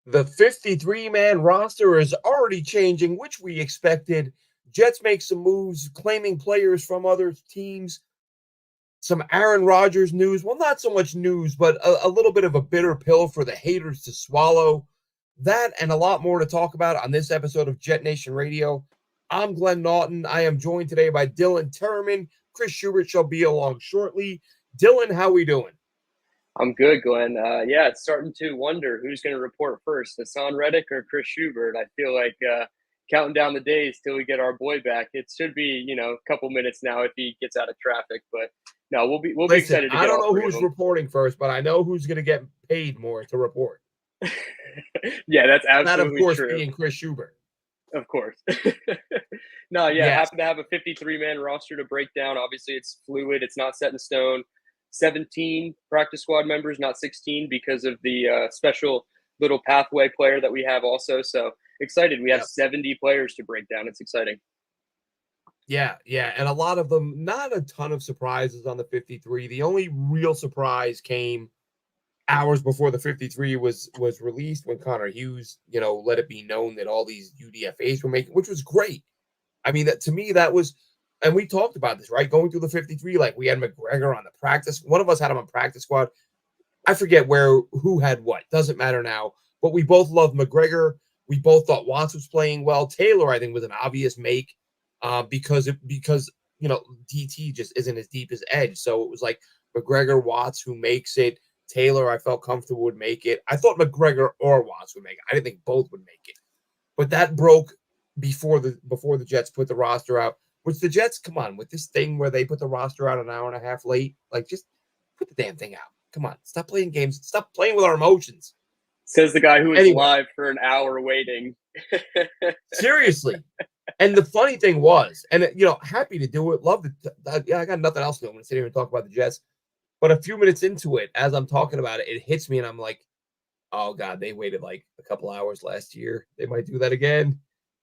The 53-man roster is already changing, which we expected. Jets make some moves, claiming players from other teams. Some Aaron Rodgers news. Well, not so much news, but a little bit of a bitter pill for the haters to swallow. That and a lot more to talk about on this episode of Jet Nation Radio. I'm Glenn Naughton. I am joined today by Dylan Terman. Chris Schubert shall be along shortly. Dylan, how we doing? I'm good, Glenn. Yeah, it's starting to wonder who's going to report first, Hassan Reddick or Chris Schubert. I feel like counting down the days till we get our boy back. It should be, a couple minutes now if he gets out of traffic. But no, we'll be Listen, excited to I get don't all know three of who's them. reporting first, but I know who's going to get paid more to report. Yeah, that's That, of absolutely course, true. being Chris Schubert. Of course. No, yeah, Yes. happen to have a 53-man roster to break down. Obviously, it's fluid. It's not set in stone. 17 practice squad members, not 16, because of the special little pathway player that we have also. So excited. We have 70 players to break down. It's exciting. Yeah. And a lot of them, not a ton of surprises on the 53. The only real surprise came hours before the 53 was released when Connor Hughes, let it be known that all these UDFAs were making, which was great. I mean, that to me, that was, and we talked about this, right? Going through the 53, like we had McGregor on the practice. One of us had him on practice squad. I forget who had what. Doesn't matter now. But we both loved McGregor. We both thought Watts was playing well. Taylor, I think, was an obvious make because DT just isn't as deep as Edge. So it was like McGregor, Watts, who makes it. Taylor, I felt comfortable would make it. I thought McGregor or Watts would make it. I didn't think both would make it. But that broke before the Jets put the roster out. Which the Jets, come on, with this thing where they put the roster out an hour and a half late, like just put the damn thing out. Come on, stop playing games. Stop playing with our emotions. Says the guy who was live for an hour waiting. Seriously. And the funny thing was, and happy to do it. Love it. Yeah, I got nothing else to do. I'm going to sit here and talk about the Jets. But a few minutes into it, as I'm talking about it, it hits me, and I'm like, oh, God, they waited like a couple hours last year. They might do that again.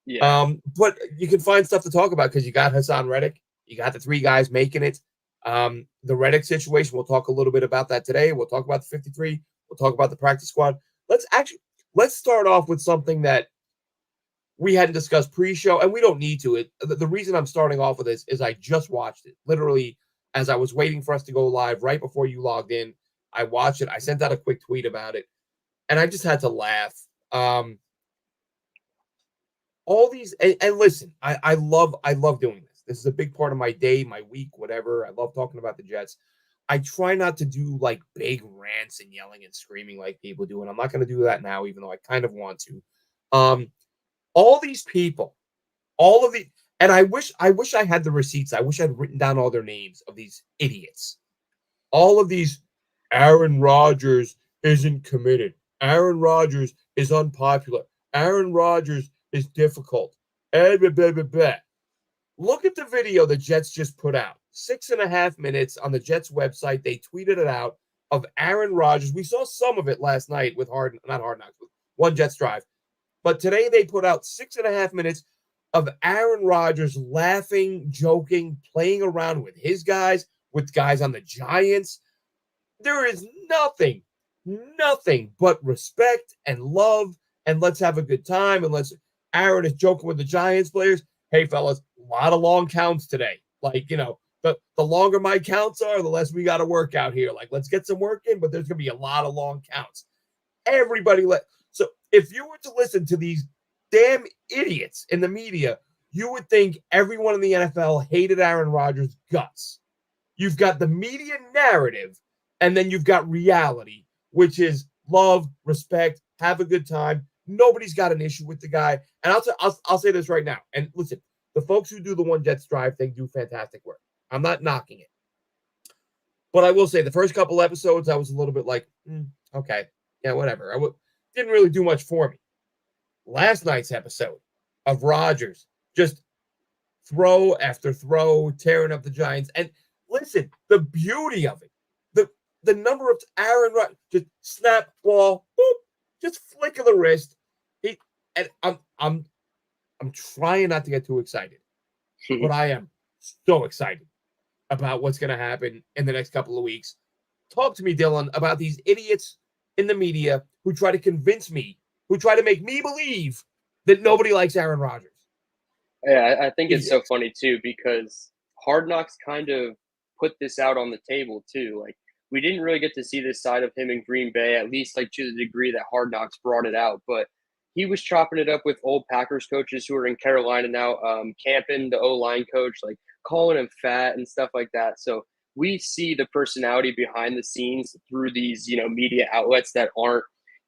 Yeah. But you can find stuff to talk about because you got Hassan Reddick. You got the three guys making it. The Reddick situation, we'll talk a little bit about that today. We'll talk about the 53. We'll talk about the practice squad. Let's start off with something that we hadn't discussed pre-show, and we don't need to. The reason I'm starting off with this is I just watched it. Literally, as I was waiting for us to go live right before you logged in, I watched it. I sent out a quick tweet about it, and I just had to laugh. All these, and listen, I love doing this. This is a big part of my day, my week, whatever. I love talking about the Jets. I try not to do like big rants and yelling and screaming like people do, and I'm not going to do that now, even though I kind of want to. All these people, all of the, and I wish I had the receipts. I wish I'd written down all their names of these idiots. All of these, Aaron Rodgers isn't committed. Aaron Rodgers is unpopular. Aaron Rodgers is difficult. Look at the video the Jets just put out. 6.5 minutes on the Jets website. They tweeted it out of Aaron Rodgers. We saw some of it last night with Hard Knocks, with One Jets Drive. But today they put out 6.5 minutes of Aaron Rodgers laughing, joking, playing around with his guys, with guys on the Giants. There is nothing but respect and love, and let's have a good time. And Aaron is joking with the Giants players. Hey, fellas, a lot of long counts today. Like, the longer my counts are, the less we got to work out here. Like, let's get some work in, but there's going to be a lot of long counts. Everybody So if you were to listen to these damn idiots in the media, you would think everyone in the NFL hated Aaron Rodgers' guts. You've got the media narrative, and then you've got reality, which is love, respect, have a good time. Nobody's got an issue with the guy. And I'll say this right now. And listen, the folks who do the One Jets Drive thing do fantastic work. I'm not knocking it. But I will say the first couple episodes, I was a little bit like, okay, yeah, whatever. Didn't really do much for me. Last night's episode of Rodgers, just throw after throw, tearing up the Giants. And listen, the beauty of it, the number of Aaron Rodgers, just snap, ball, boop, just flick of the wrist. I'm trying not to get too excited, but I am so excited about what's going to happen in the next couple of weeks. Talk to me, Dylan, about these idiots in the media who try to convince me who try to make me believe that nobody likes Aaron Rodgers. Yeah, I think it's so funny too because Hard Knocks kind of put this out on the table too. Like we didn't really get to see this side of him in Green Bay, at least like to the degree that Hard Knocks brought it out. But he was chopping it up with old Packers coaches who are in Carolina now. Campen, the O-line coach, like calling him fat and stuff like that. So we see the personality behind the scenes through these, media outlets that aren't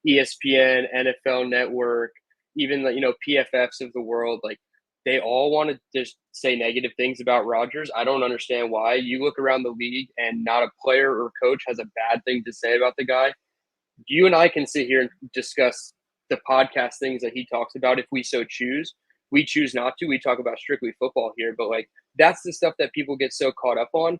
ESPN, NFL Network, even the, PFFs of the world. Like they all want to just say negative things about Rodgers. I don't understand why. You look around the league and not a player or coach has a bad thing to say about the guy. You and I can sit here and discuss the podcast things that he talks about if we so choose. We choose not to. We talk about strictly football here, but like that's the stuff that people get so caught up on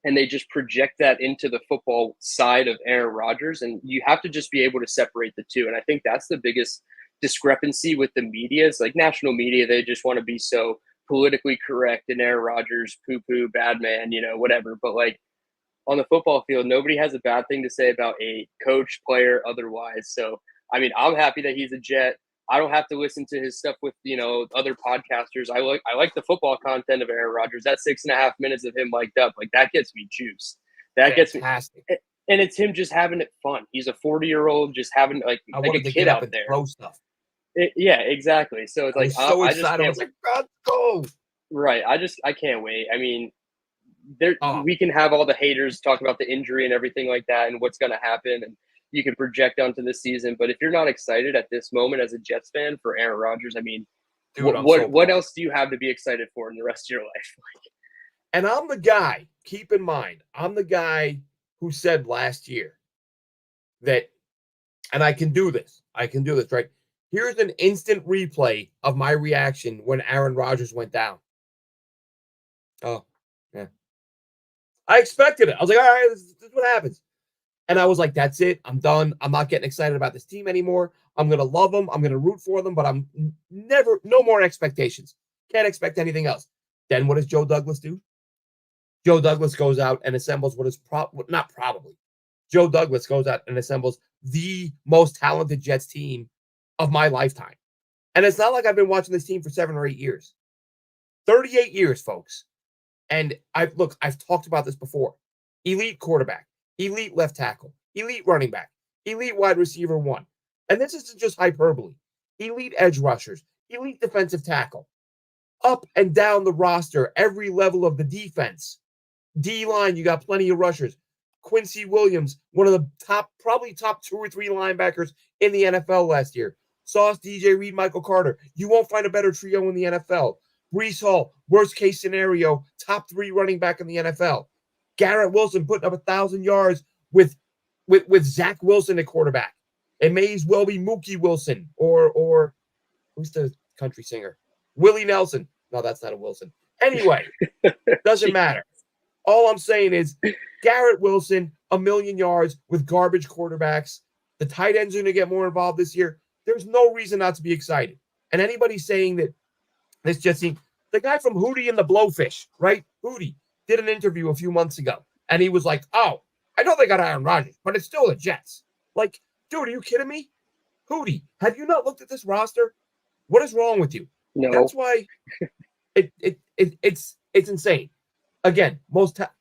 and they just project that into the football side of Aaron Rodgers. And you have to just be able to separate the two. And I think that's the biggest discrepancy with the media is like national media. They just want to be so politically correct and Aaron Rodgers, poo-poo, bad man, whatever. But like on the football field, nobody has a bad thing to say about a coach, player, otherwise. So, I mean, I'm happy that he's a Jet. I don't have to listen to his stuff with, other podcasters. I like the football content of Aaron Rodgers. That 6.5 minutes of him mic'd up, like that gets me juiced. That Fantastic. gets me. And it's him just having it fun. He's a 40-year-old just having like a kid out there. Throw stuff. Yeah, exactly. So it's like so I excited. just I was like, God, go. Right. I can't wait. I mean, we can have all the haters talk about the injury and everything like that and what's going to happen, and you can project onto this season. But if you're not excited at this moment as a Jets fan for Aaron Rodgers, I mean, dude, what else do you have to be excited for in the rest of your life? And I'm the guy. Keep in mind, I'm the guy who said last year that, and I can do this. Right? Here's an instant replay of my reaction when Aaron Rodgers went down. Oh, yeah. I expected it. I was like, all right, this is what happens. And I was like, that's it. I'm done. I'm not getting excited about this team anymore. I'm going to love them. I'm going to root for them, but I'm no more expectations. Can't expect anything else. Then what does Joe Douglas do? Joe Douglas goes out and assembles Joe Douglas goes out and assembles the most talented Jets team of my lifetime. And it's not like I've been watching this team for 7 or 8 years. 38 years, folks. And I've talked about this before. Elite quarterback, elite left tackle, elite running back, elite wide receiver 1. And this isn't just hyperbole. Elite edge rushers, elite defensive tackle. Up and down the roster, every level of the defense. D-line, you got plenty of rushers. Quincy Williams, one of the probably top 2 or 3 linebackers in the NFL last year. Sauce, DJ Reed, Michael Carter. You won't find a better trio in the NFL. Breece Hall, worst case scenario, top 3 running back in the NFL. Garrett Wilson putting up 1,000 yards with Zach Wilson at quarterback. It may as well be Mookie Wilson or who's the country singer? Willie Nelson. No, that's not a Wilson. Anyway, doesn't matter. All I'm saying is Garrett Wilson, 1,000,000 yards with garbage quarterbacks. The tight ends are going to get more involved this year. There's no reason not to be excited. And anybody saying that this just seems, the guy from Hootie and the Blowfish, right? Hootie did an interview a few months ago, and he was like, oh, I know they got Aaron Rodgers, but it's still the Jets. Like, dude, are you kidding me? Hootie, have you not looked at this roster? What is wrong with you? No. That's why it's insane. Again,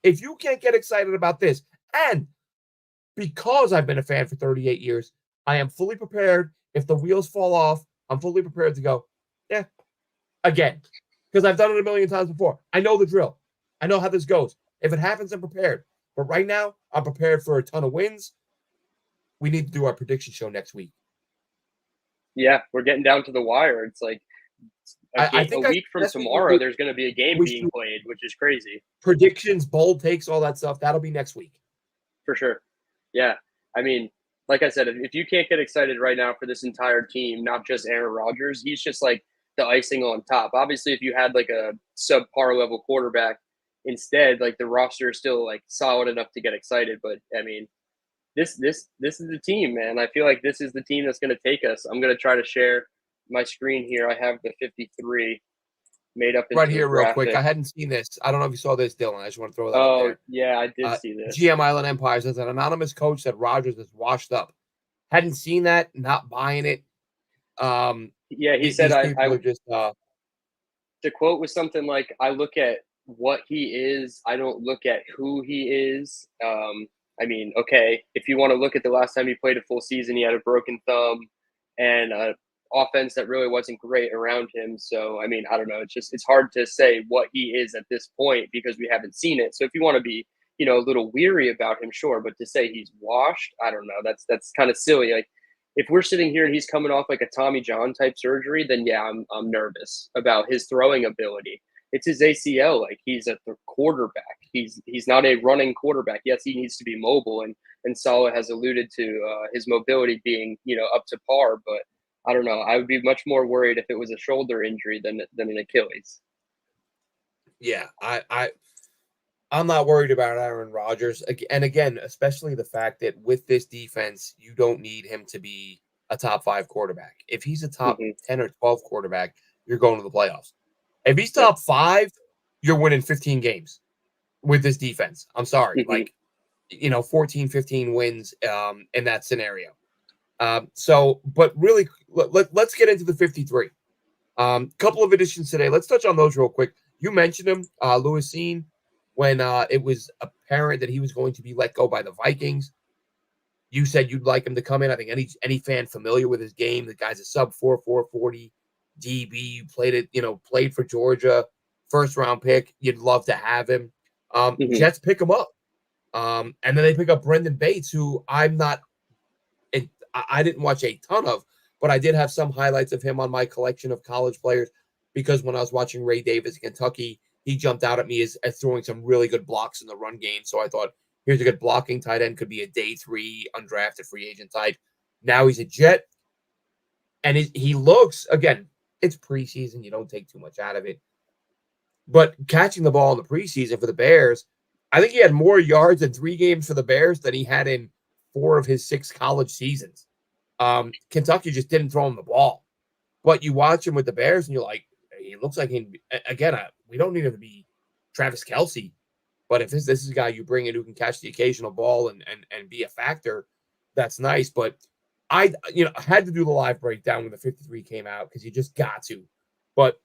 if you can't get excited about this, and because I've been a fan for 38 years, I am fully prepared. If the wheels fall off, I'm fully prepared to go, yeah, again, because I've done it 1,000,000 times before. I know the drill. I know how this goes. If it happens, I'm prepared. But right now, I'm prepared for a ton of wins. We need to do our prediction show next week. Yeah, we're getting down to the wire. It's like a week from tomorrow, there's going to be a game being played, which is crazy. Predictions, bold takes, all that stuff. That'll be next week. For sure. Yeah. I mean, like I said, if you can't get excited right now for this entire team, not just Aaron Rodgers, he's just like the icing on top. Obviously, if you had like a subpar level quarterback instead, like the roster is still like solid enough to get excited. But I mean, this is the team, man. I feel like this is the team that's going to take us. I'm going to try to share my screen here. I have the 53 made up into right here, real graphic. quick. I hadn't seen this. I don't know if you saw this, Dylan. I just want to throw that up there. Oh, yeah, I did see this. GM Island Empire says an anonymous coach said Rodgers is washed up. Hadn't seen that, not buying it. Yeah, he said These I people are just the quote was something like, "I look at what he is. I don't look at who he is." I mean, okay, if you want to look at the last time he played a full season, he had a broken thumb and a offense that really wasn't great around him. So, I mean, I don't know. It's hard to say what he is at this point because we haven't seen it. So, if you want to be, a little weary about him, sure, but to say he's washed, I don't know. That's kind of silly. Like, if we're sitting here and he's coming off like a Tommy John type surgery, then yeah, I'm nervous about his throwing ability. It's his ACL. Like, he's a quarterback. He's not a running quarterback. Yes, he needs to be mobile, and Saleh has alluded to his mobility being up to par. But I don't know. I would be much more worried if it was a shoulder injury than an Achilles. yeah. I'm not worried about Aaron Rodgers. And again, especially the fact that with this defense, you don't need him to be a top 5 quarterback. If he's a top Hmm. 10 or 12 quarterback, you're going to the playoffs. If he's Yep. top 5, you're winning 15 games with this defense. I'm sorry. Hmm. Like, 14, 15 wins in that scenario. So, but really, let's get into the 53. Couple of additions today. Let's touch on those real quick. You mentioned him, Lewis Seen, when it was apparent that he was going to be let go by the Vikings. You said you'd like him to come in. I think any fan familiar with his game, the guy's a sub 4.40 DB, played for Georgia, first round pick. You'd love to have him. Hmm. Jets pick him up. And then they pick up Brendan Bates, who I'm not I didn't watch a ton of, but I did have some highlights of him on my collection of college players because when I was watching Ray Davis in Kentucky, he jumped out at me as throwing some really good blocks in the run game. So I thought, here's a good blocking tight end, could be a day 3 undrafted free agent type. Now he's a Jet, and he looks, again, it's preseason. You don't take too much out of it. But catching the ball in the preseason for the Bears, I think he had more yards in 3 games for the Bears than he had in 4 of his 6 college seasons. Kentucky just didn't throw him the ball. But you watch him with the Bears, and you're like, he looks like again. We don't need him to be Travis Kelce, but if this is a guy you bring in who can catch the occasional ball and be a factor, that's nice. But I had to do the live breakdown when the 53 came out because you just got to. But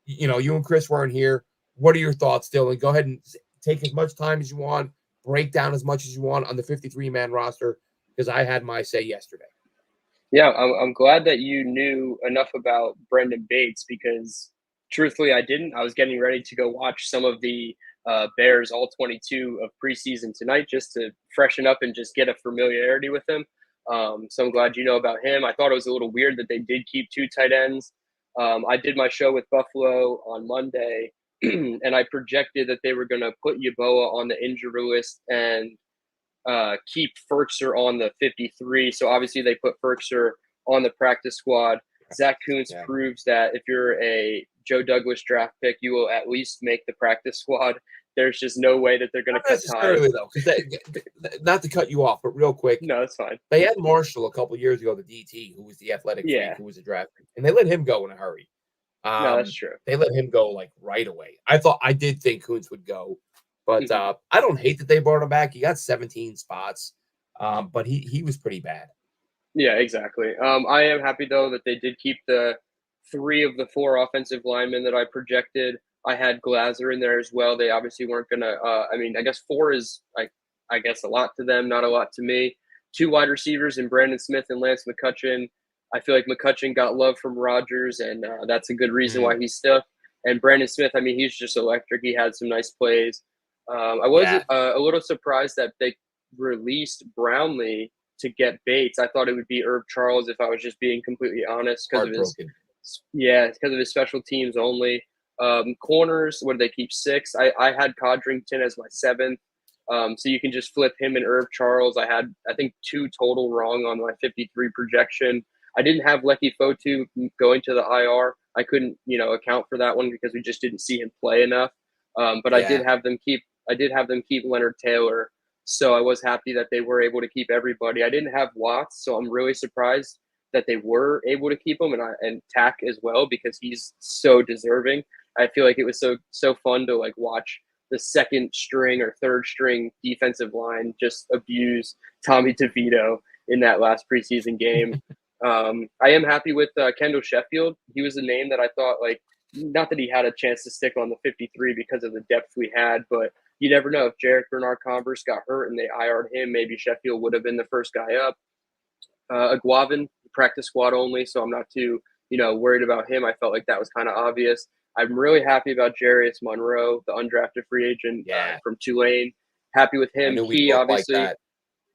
you and Chris weren't here. What are your thoughts, Dylan? Go ahead and take as much time as you want, break down as much as you want on the 53-man roster because I had my say yesterday. Yeah, I'm glad that you knew enough about Brendan Bates because truthfully, I didn't. I was getting ready to go watch some of the Bears all 22 of preseason tonight just to freshen up and just get a familiarity with him. So I'm glad you know about him. I thought it was a little weird that they did keep 2 tight ends. I did my show with Buffalo on Monday, and I projected that they were going to put Yeboah on the injury list and keep Ferkser on the 53. So obviously they put Ferkser on the practice squad. Zach Kuntz Yeah. proves that if you're a Joe Douglas draft pick, you will at least make the practice squad. There's just no way that they're going to Not cut necessarily ties. though, because not to cut you off, but real quick, No, that's fine. they had Marshall a couple years ago, the DT, who was the athletic freak, Yeah, who was a draft pick, and they let him go in a hurry. no, that's true. They let him go like right away. I did think Kuntz would go, but Mhm. I don't hate that they brought him back. He got 17 spots, but he was pretty bad. Yeah, exactly. I am happy though that they did keep the 3 of the 4 offensive linemen that I projected. I had Glazer in there as well. They obviously weren't gonna. I mean, I guess 4 is I guess a lot to them, not a lot to me. 2 wide receivers in Brandon Smith and Lance McCutcheon. I feel like McCutcheon got love from Rodgers, and that's a good reason Mm, why he's stuck. And Brandon Smith, I mean, he's just electric. He had some nice plays. I was yeah, a little surprised that they released Brownlee to get Bates. I thought it would be Herb Charles if I was just being completely honest because of his heartbroken. because of his special teams only. Corners, what did they keep 6? I had Codrington as my 7th. So you can just flip him and Herb Charles. I had I think 2 total wrong on my 53 projection. I didn't have Lecky Fotu going to the IR. I couldn't account for that one because we just didn't see him play enough. But Yeah, I did have them keep Leonard Taylor. So I was happy that they were able to keep everybody. I didn't have Watts, so I'm really surprised that they were able to keep him and Tack as well because he's so deserving. I feel like it was so fun to like watch the second string or third string defensive line just abuse Tommy DeVito in that last preseason game. I am happy with Kendall Sheffield. He was a name that I thought, like, not that he had a chance to stick on the 53 because of the depth we had, but you never know. If Jarek Bernard-Converse got hurt and they IR'd him, maybe Sheffield would have been the first guy up. Aguavin, practice squad only, so I'm not too, worried about him. I felt like that was kind of obvious. I'm really happy about Jarius Monroe, the undrafted free agent Yeah, from Tulane. Happy with I him. knew we Key, both like obviously, that.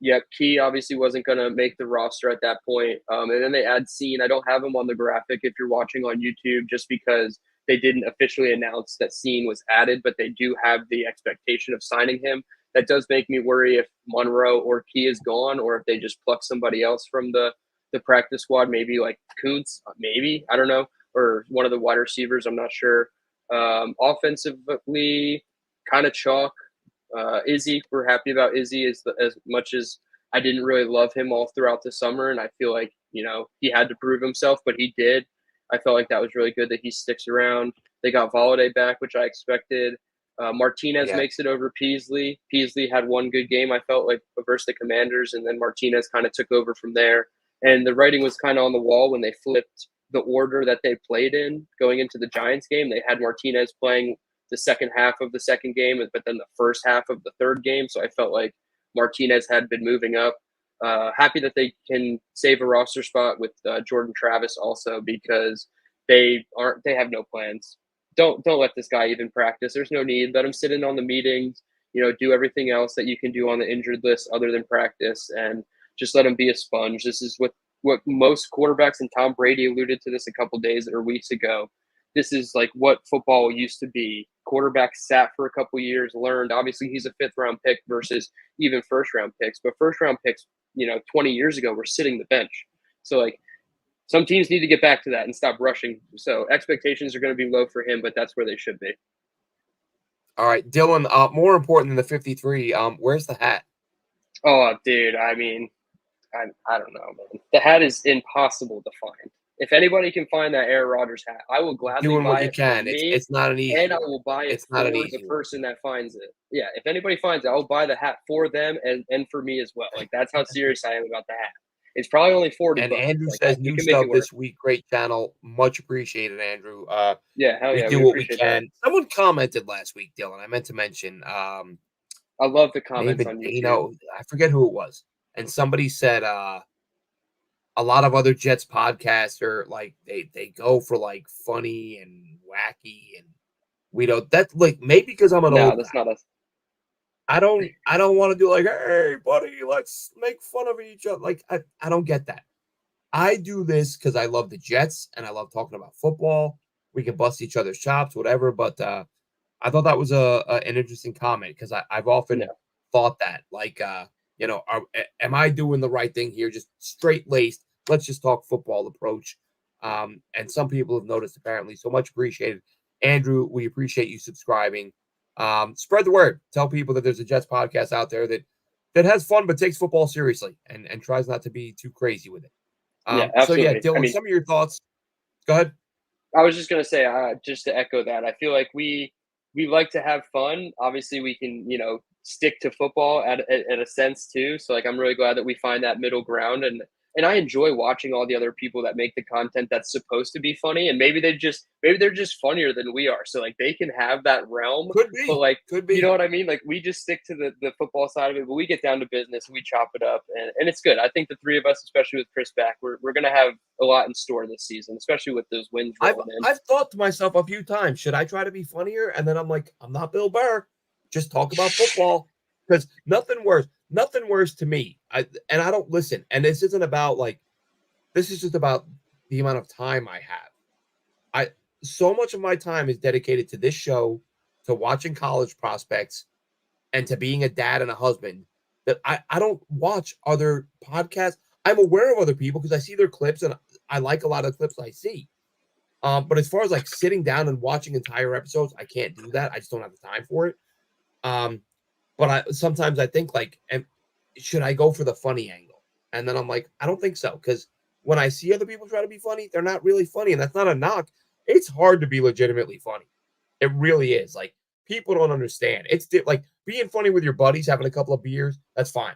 Yep, Key obviously wasn't going to make the roster at that point. And then they add Scene. I don't have him on the graphic if you're watching on YouTube, just because they didn't officially announce that Scene was added, but they do have the expectation of signing him. That does make me worry if Monroe or Key is gone, or if they just pluck somebody else from the practice squad, maybe like Kuntz, maybe, I don't know, or one of the wide receivers. I'm not sure. Offensively, kind of chalk. Izzy, we're happy about Izzy as much as I didn't really love him all throughout the summer, and I feel like he had to prove himself, but he did. I felt like that was really good that he sticks around. They got Volladay back, which I expected. Martinez Yeah, makes it over Peasley. Peasley had one good game, I felt like, versus the Commanders, and then Martinez kind of took over from there. And the writing was kind of on the wall when they flipped the order that they played in going into the Giants game. They had Martinez playing the second half of the second game, but then the first half of the third game. So I felt like Martinez had been moving up. Happy that they can save a roster spot with Jordan Travis also, because they have no plans. Don't let this guy even practice. There's no need. Let him sit in on the meetings. Do everything else that you can do on the injured list other than practice, and just let him be a sponge. This is what most quarterbacks, and Tom Brady alluded to this a couple days or weeks ago. This is like what football used to be. Quarterbacks sat for a couple years, learned. Obviously, he's a fifth round pick versus even first round picks, but first round picks, 20 years ago were sitting the bench. So like some teams need to get back to that and stop rushing. So expectations are going to be low for him, but that's where they should be. all right, Dylan. More important than the 53. Where's the hat? Oh, dude. I mean, I don't know, man. The hat is impossible to find. If anybody can find that Aaron Rodgers hat, I will gladly Doing what buy you it for can. It's me, it's not an easy and I one. will buy it It's not an for the easy one. person that finds it. Yeah, if anybody finds it, I'll buy the hat for them and for me as well. Like, that's how serious I am about the hat. It's probably only 40 And bucks. Andrew Like, says you new can make it sub work. this week. Great channel. Much appreciated, Andrew. Yeah, hell We yeah, do we what we appreciate that. can. Someone commented last week, Dylan. I meant to mention. I love the May have comments been on YouTube. Dano. I forget who it was. And somebody said a lot of other Jets podcasts are like they go for like funny and wacky, and we don't. That's like maybe because I'm an No, old that's guy. not us. I don't want to do like, hey buddy, let's make fun of each other. Like I don't get that. I do this because I love the Jets and I love talking about football. We can bust each other's chops, whatever. But I thought that was an interesting comment because I've often No. thought that, like, am I doing the right thing here? Just straight laced. Let's just talk football approach. And some people have noticed apparently. So much appreciated, Andrew. We appreciate you subscribing. Spread the word. Tell people that there's a Jets podcast out there that has fun but takes football seriously and tries not to be too crazy with it. Yeah, So yeah, absolutely. I Dylan, mean, some of your thoughts. Go ahead. I was just gonna say, just to echo that, I feel like we like to have fun. Obviously, we can stick to football at a sense too. So like, I'm really glad that we find that middle ground, and I enjoy watching all the other people that make the content that's supposed to be funny, and maybe they're just funnier than we are. So like, they can have that realm, Could but be. like, Could you know be. what I mean? Like, we just stick to the football side of it, but we get down to business and we chop it up, and it's good. I think the three of us, especially with Chris back, we're gonna have a lot in store this season, especially with those wins I've rolling in. I've thought to myself a few times, should I try to be funnier? And then I'm like, I'm not Bill Burr. Just talk about football. Because nothing worse to me. I don't listen. And this isn't about like this is just about the amount of time I have. I so much of my time is dedicated to this show, to watching college prospects, and to being a dad and a husband that I don't watch other podcasts. I'm aware of other people because I see their clips and I like a lot of the clips I see. But as far as like sitting down and watching entire episodes, I can't do that. I just don't have the time for it. Um, but sometimes I think like, should I go for the funny angle? And then I'm like, I don't think so because when I see other people try to be funny, they're not really funny, and that's not a knock. It's hard to be legitimately funny. It really is. Like people don't understand. It's like being funny with your buddies, having a couple of beers. That's fine.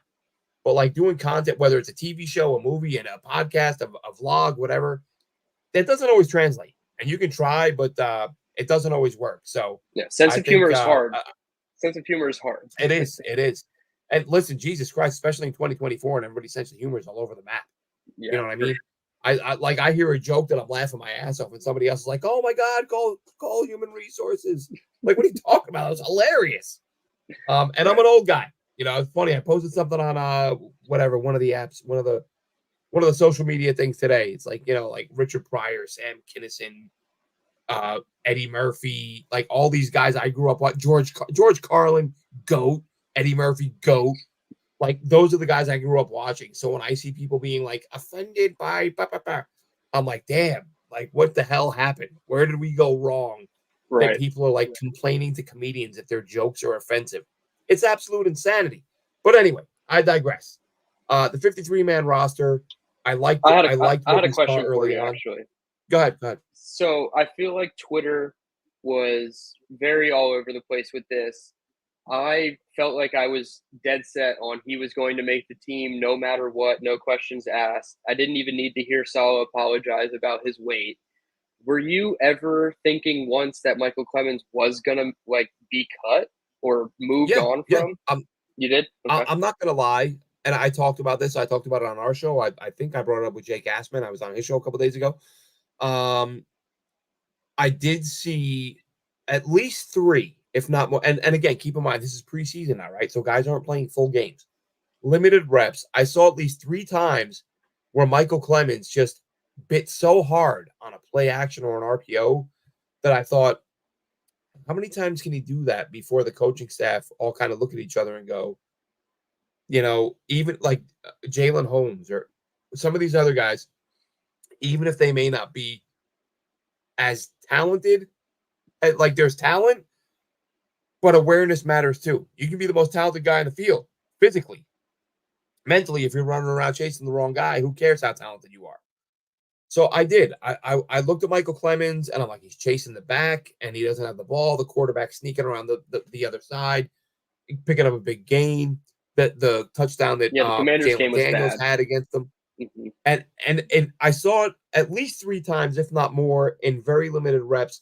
But like doing content, whether it's a TV show, a movie, and a podcast, a vlog, whatever, that doesn't always translate. And you can try, but it doesn't always work. So Yeah, sense I of humor think is hard. Sense of humor is hard. it is. It is. And listen, Jesus Christ, especially in 2024, and everybody's sense of humor is all over the map. You Yeah, know what I mean? I hear a joke that I'm laughing my ass off, and somebody else is like, "Oh my God, call human resources!" Like, what are you talking about? It was hilarious. And I'm right. an old guy. You know, it's funny. I posted something on whatever one of the apps, one of the social media things today. It's like, like Richard Pryor, Sam Kinison, Eddie Murphy, like all these guys I grew up with. George Carlin, GOAT. Eddie Murphy, GOAT. Like those are the guys I grew up watching. So when I see people being like offended by, I'm like, damn, like what the hell happened? Where did we go wrong? That Right. people are like complaining to comedians if their jokes are offensive. It's absolute insanity. But anyway, I digress. The 53-man roster, I liked I what had a we saw question for early you on. actually. Go ahead, go ahead. So I feel like Twitter was very all over the place with this. I felt like I was dead set on he was going to make the team no matter what, no questions asked. I didn't even need to hear Salah apologize about his weight. Were you ever thinking once that Michael Clemens was gonna like be cut or moved Yeah, on yeah. from? You did? Okay. I'm not gonna lie, and I talked about this. I talked about it on our show. I think I brought it up with Jake Assman. I was on his show a couple days ago. Um, I did see at least three, if not more. And again, keep in mind this is preseason now, right? So guys aren't playing full games, limited reps. I saw at least three times where Michael Clemens just bit so hard on a play action or an RPO that I thought, how many times can he do that before the coaching staff all kind of look at each other and go, even like Jalen Holmes or some of these other guys, even if they may not be as talented, like there's talent, but awareness matters too. You can be the most talented guy in the field physically, mentally. If you're running around chasing the wrong guy, who cares how talented you are? So I did. I looked at Michael Clemens and I'm like, he's chasing the back and he doesn't have the ball. The quarterback sneaking around the other side, picking up a big gain. That the touchdown that Yeah, the Commanders game Jalen was Daniels bad. had against them. Hmm. And I saw it at least three times, if not more, in very limited reps.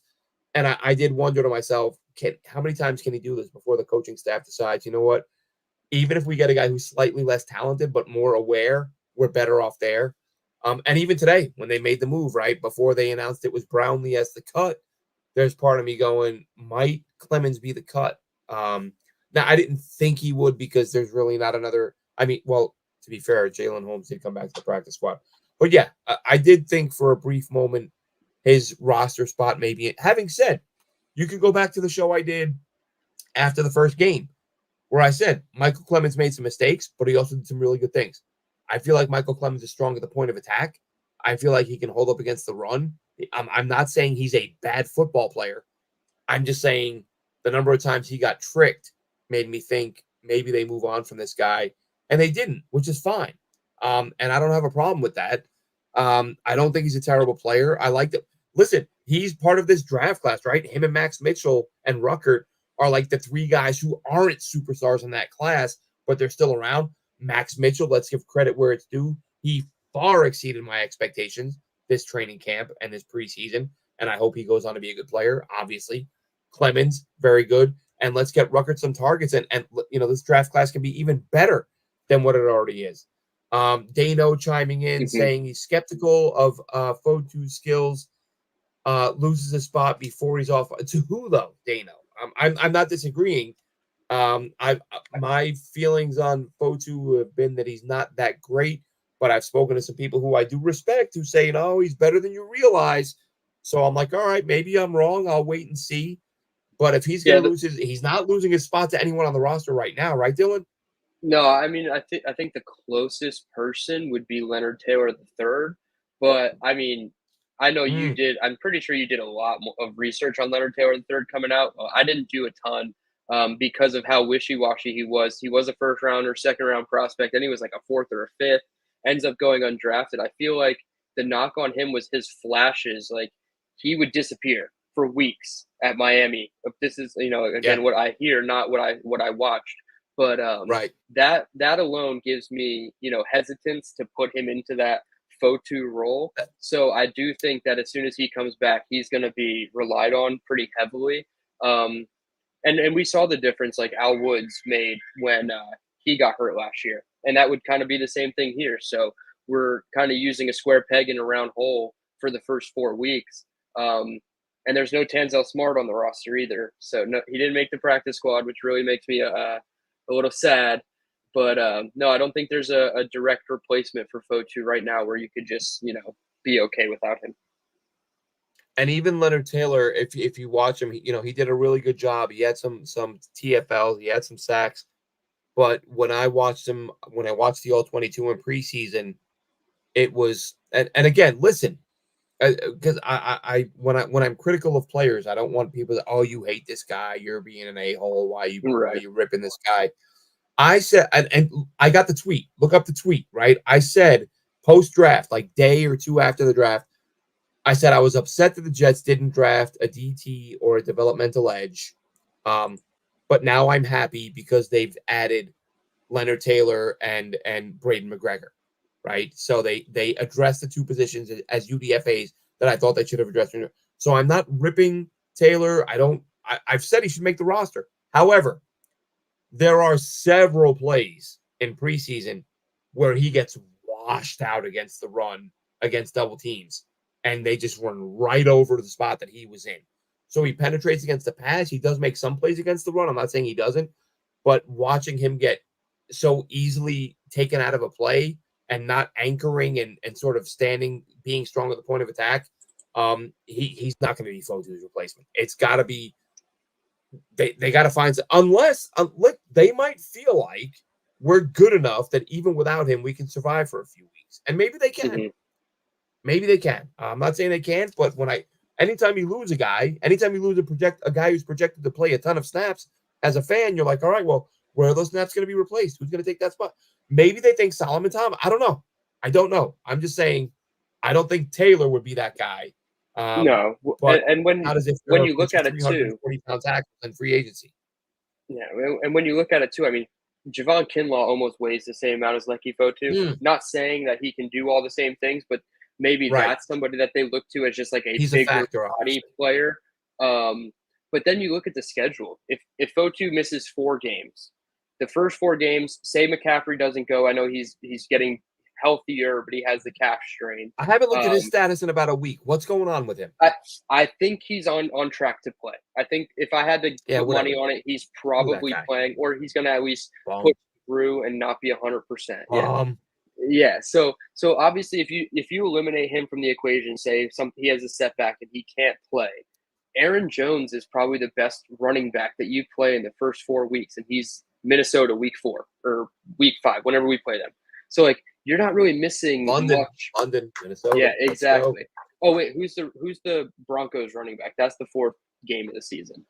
And I did wonder to myself, how many times can he do this before the coaching staff decides, you know what? Even if we get a guy who's slightly less talented but more aware, we're better off there. And even today, when they made the move, right before they announced it was Brownlee as the cut, there's part of me going, might Clemens be the cut? Now I didn't think he would because there's really not another. I mean, well, to be fair, Jalen Holmes did come back to the practice squad, but yeah, I did think for a brief moment his roster spot maybe. Having said, you could go back to the show I did after the first game where I said Michael Clemens made some mistakes, but he also did some really good things. I feel like Michael Clemens is strong at the point of attack. I feel like he can hold up against the run. I'm not saying he's a bad football player. I'm just saying the number of times he got tricked made me think maybe they move on from this guy, and they didn't, which is fine. And I don't have a problem with that. I don't think he's a terrible player. I like that. Listen, he's part of this draft class, right? Him and Max Mitchell and Ruckert are like the three guys who aren't superstars in that class, but they're still around. Max Mitchell, let's give credit where it's due. He far exceeded my expectations this training camp and this preseason, and I hope he goes on to be a good player, obviously. Clemens, very good. And let's get Ruckert some targets. And this draft class can be even better than what it already is. Dano chiming in Hmm. saying he's skeptical of Fotu's skills, loses his spot before he's off. To who though, Dano? I'm not disagreeing. My feelings on Fotu have been that he's not that great, but I've spoken to some people who I do respect who say, no, he's better than you realize. So I'm like, all right, maybe I'm wrong. I'll wait and see. But if he's Yeah, going to he's not losing his spot to anyone on the roster right now, right, Dylan? no, I mean, I think the closest person would be Leonard Taylor the third, but I mean, I know you Mm, did. I'm pretty sure you did a lot of research on Leonard Taylor the third coming out. I didn't do a ton because of how wishy washy he was. He was a first rounder, second round prospect, then he was like a fourth or a fifth. Ends up going undrafted. I feel like the knock on him was his flashes. Like he would disappear for weeks at Miami. This is yeah. again what I hear, not what I watched. But Right. that alone gives me, hesitance to put him into that Fotu role. So I do think that as soon as he comes back, he's going to be relied on pretty heavily. Um, and we saw the difference like Al Woods made when he got hurt last year, and that would kind of be the same thing here. So we're kind of using a square peg in a round hole for the first 4 weeks. And there's no Tanzel Smart on the roster either, so no, he didn't make the practice squad, which really makes me a little sad. But no, I don't think there's a direct replacement for Fotu right now where you could just be okay without him. And even Leonard Taylor, if you watch him, he did a really good job. He had some TFLs, he had some sacks. But when I watched the All 22 in preseason, it was and again, listen, because I when I'm critical of players, I don't want people to, oh, you hate this guy, you're being an a-hole, why Right. you ripping this guy? I said, and I got the tweet. Look up the tweet, right? I said post draft, like day or two after the draft, I said I was upset that the Jets didn't draft a DT or a developmental edge. But now I'm happy because they've added Leonard Taylor and Braden McGregor, right? So they addressed the two positions as UDFAs that I thought they should have addressed. So I'm not ripping Taylor. I've said he should make the roster. However, there are several plays in preseason where he gets washed out against the run against double teams, and they just run right over to the spot that he was in. So he penetrates against the pass. He does make some plays against the run. I'm not saying he doesn't, but watching him get so easily taken out of a play and not anchoring and sort of being strong at the point of attack, he's not going to be Fotu's replacement. It's got to be they got to find unless they might feel like we're good enough that even without him we can survive for a few weeks, and maybe they can. Mm-hmm. Maybe they can. I'm not saying they can't, but anytime you lose a guy who's projected to play a ton of snaps, as a fan, you're like, all right, well, where are those snaps going to be replaced? Who's going to take that spot? Maybe they think Solomon Tom. I don't know. I'm just saying, I don't think Taylor would be that guy. No, But and how does it when fare you with look your at it too, 340-pound tackles in free agency? yeah, and when you look at it too, I mean, Javon Kinlaw almost weighs the same amount as Lecky Fotu. Not saying that he can do all the same things, but maybe Right. that's somebody that they look to as just like a He's bigger a factor, body obviously. player. But then you look at the schedule. If Fotu misses 4 games, the first 4 games, say McCaffrey doesn't go. I know he's getting healthier, but he has the calf strain. I haven't looked at his status in about a week. What's going on with him? I think he's on track to play. I think if I had to put money on it, he's probably playing, or he's going to at least push through and not be 100%. Yeah, yeah. So obviously, if you eliminate him from the equation, say he has a setback and he can't play, Aaron Jones is probably the best running back that you play in the first 4 weeks, and he's Minnesota week 4 or week 5, whenever we play them. So like you're not really missing much. London, Minnesota. Yeah, exactly. Oh wait, who's the Broncos running back? That's the 4th game of the season.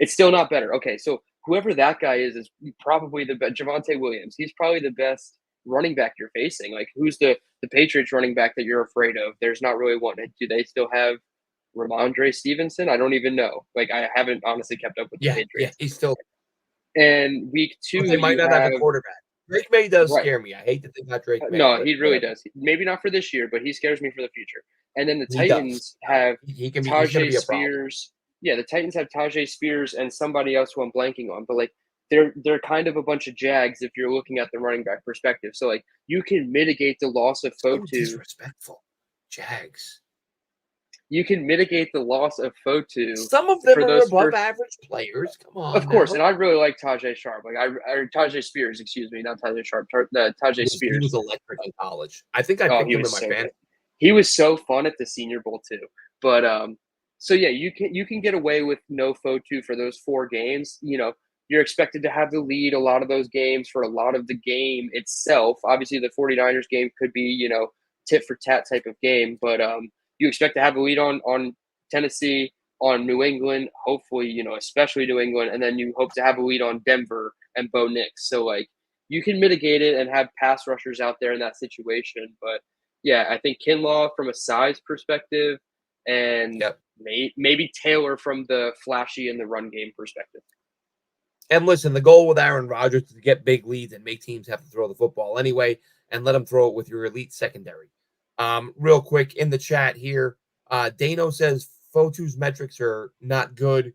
It's still not better. Okay, so whoever that guy is probably the best. Javonte Williams. He's probably the best running back you're facing. Like who's the Patriots running back that you're afraid of? There's not really one. Do they still have Ramondre Stevenson? I don't even know. Like I haven't honestly kept up with the Patriots. Yeah, he's still. And week 2, but they might not have a quarterback. Drake May does scare me. I hate that they got Drake May. No, he really does. Maybe not for this year, but he scares me for the future. And then the Titans have Tajay Spears. Yeah, the Titans have Tajay Spears and somebody else who I'm blanking on. But like they're kind of a bunch of Jags if you're looking at the running back perspective. So like you can mitigate the loss of Fotu. Disrespectful, Jags. You can mitigate the loss of Fotu. Some of them are above average players. Come on, of course, and I really like Tajay Sharp. Like Tajay Spears, excuse me, not Tajay Sharp. Tajay Spears. He was electric in college. I think I picked him in my fan. He was so fun at the Senior Bowl too. But so yeah, you can get away with no Fotu for those 4 games. You know, you're expected to have the lead a lot of those games for a lot of the game itself. Obviously, the 49ers game could be tit for tat type of game, but you expect to have a lead on Tennessee, on New England, hopefully, especially New England, and then you hope to have a lead on Denver and Bo Nix. So like you can mitigate it and have pass rushers out there in that situation. But yeah, I think Kinlaw from a size perspective, and maybe Taylor from the flashy and the run game perspective. And listen, the goal with Aaron Rodgers is to get big leads and make teams have to throw the football anyway, and let them throw it with your elite secondary. Real quick in the chat here, Dano says Fotu's metrics are not good.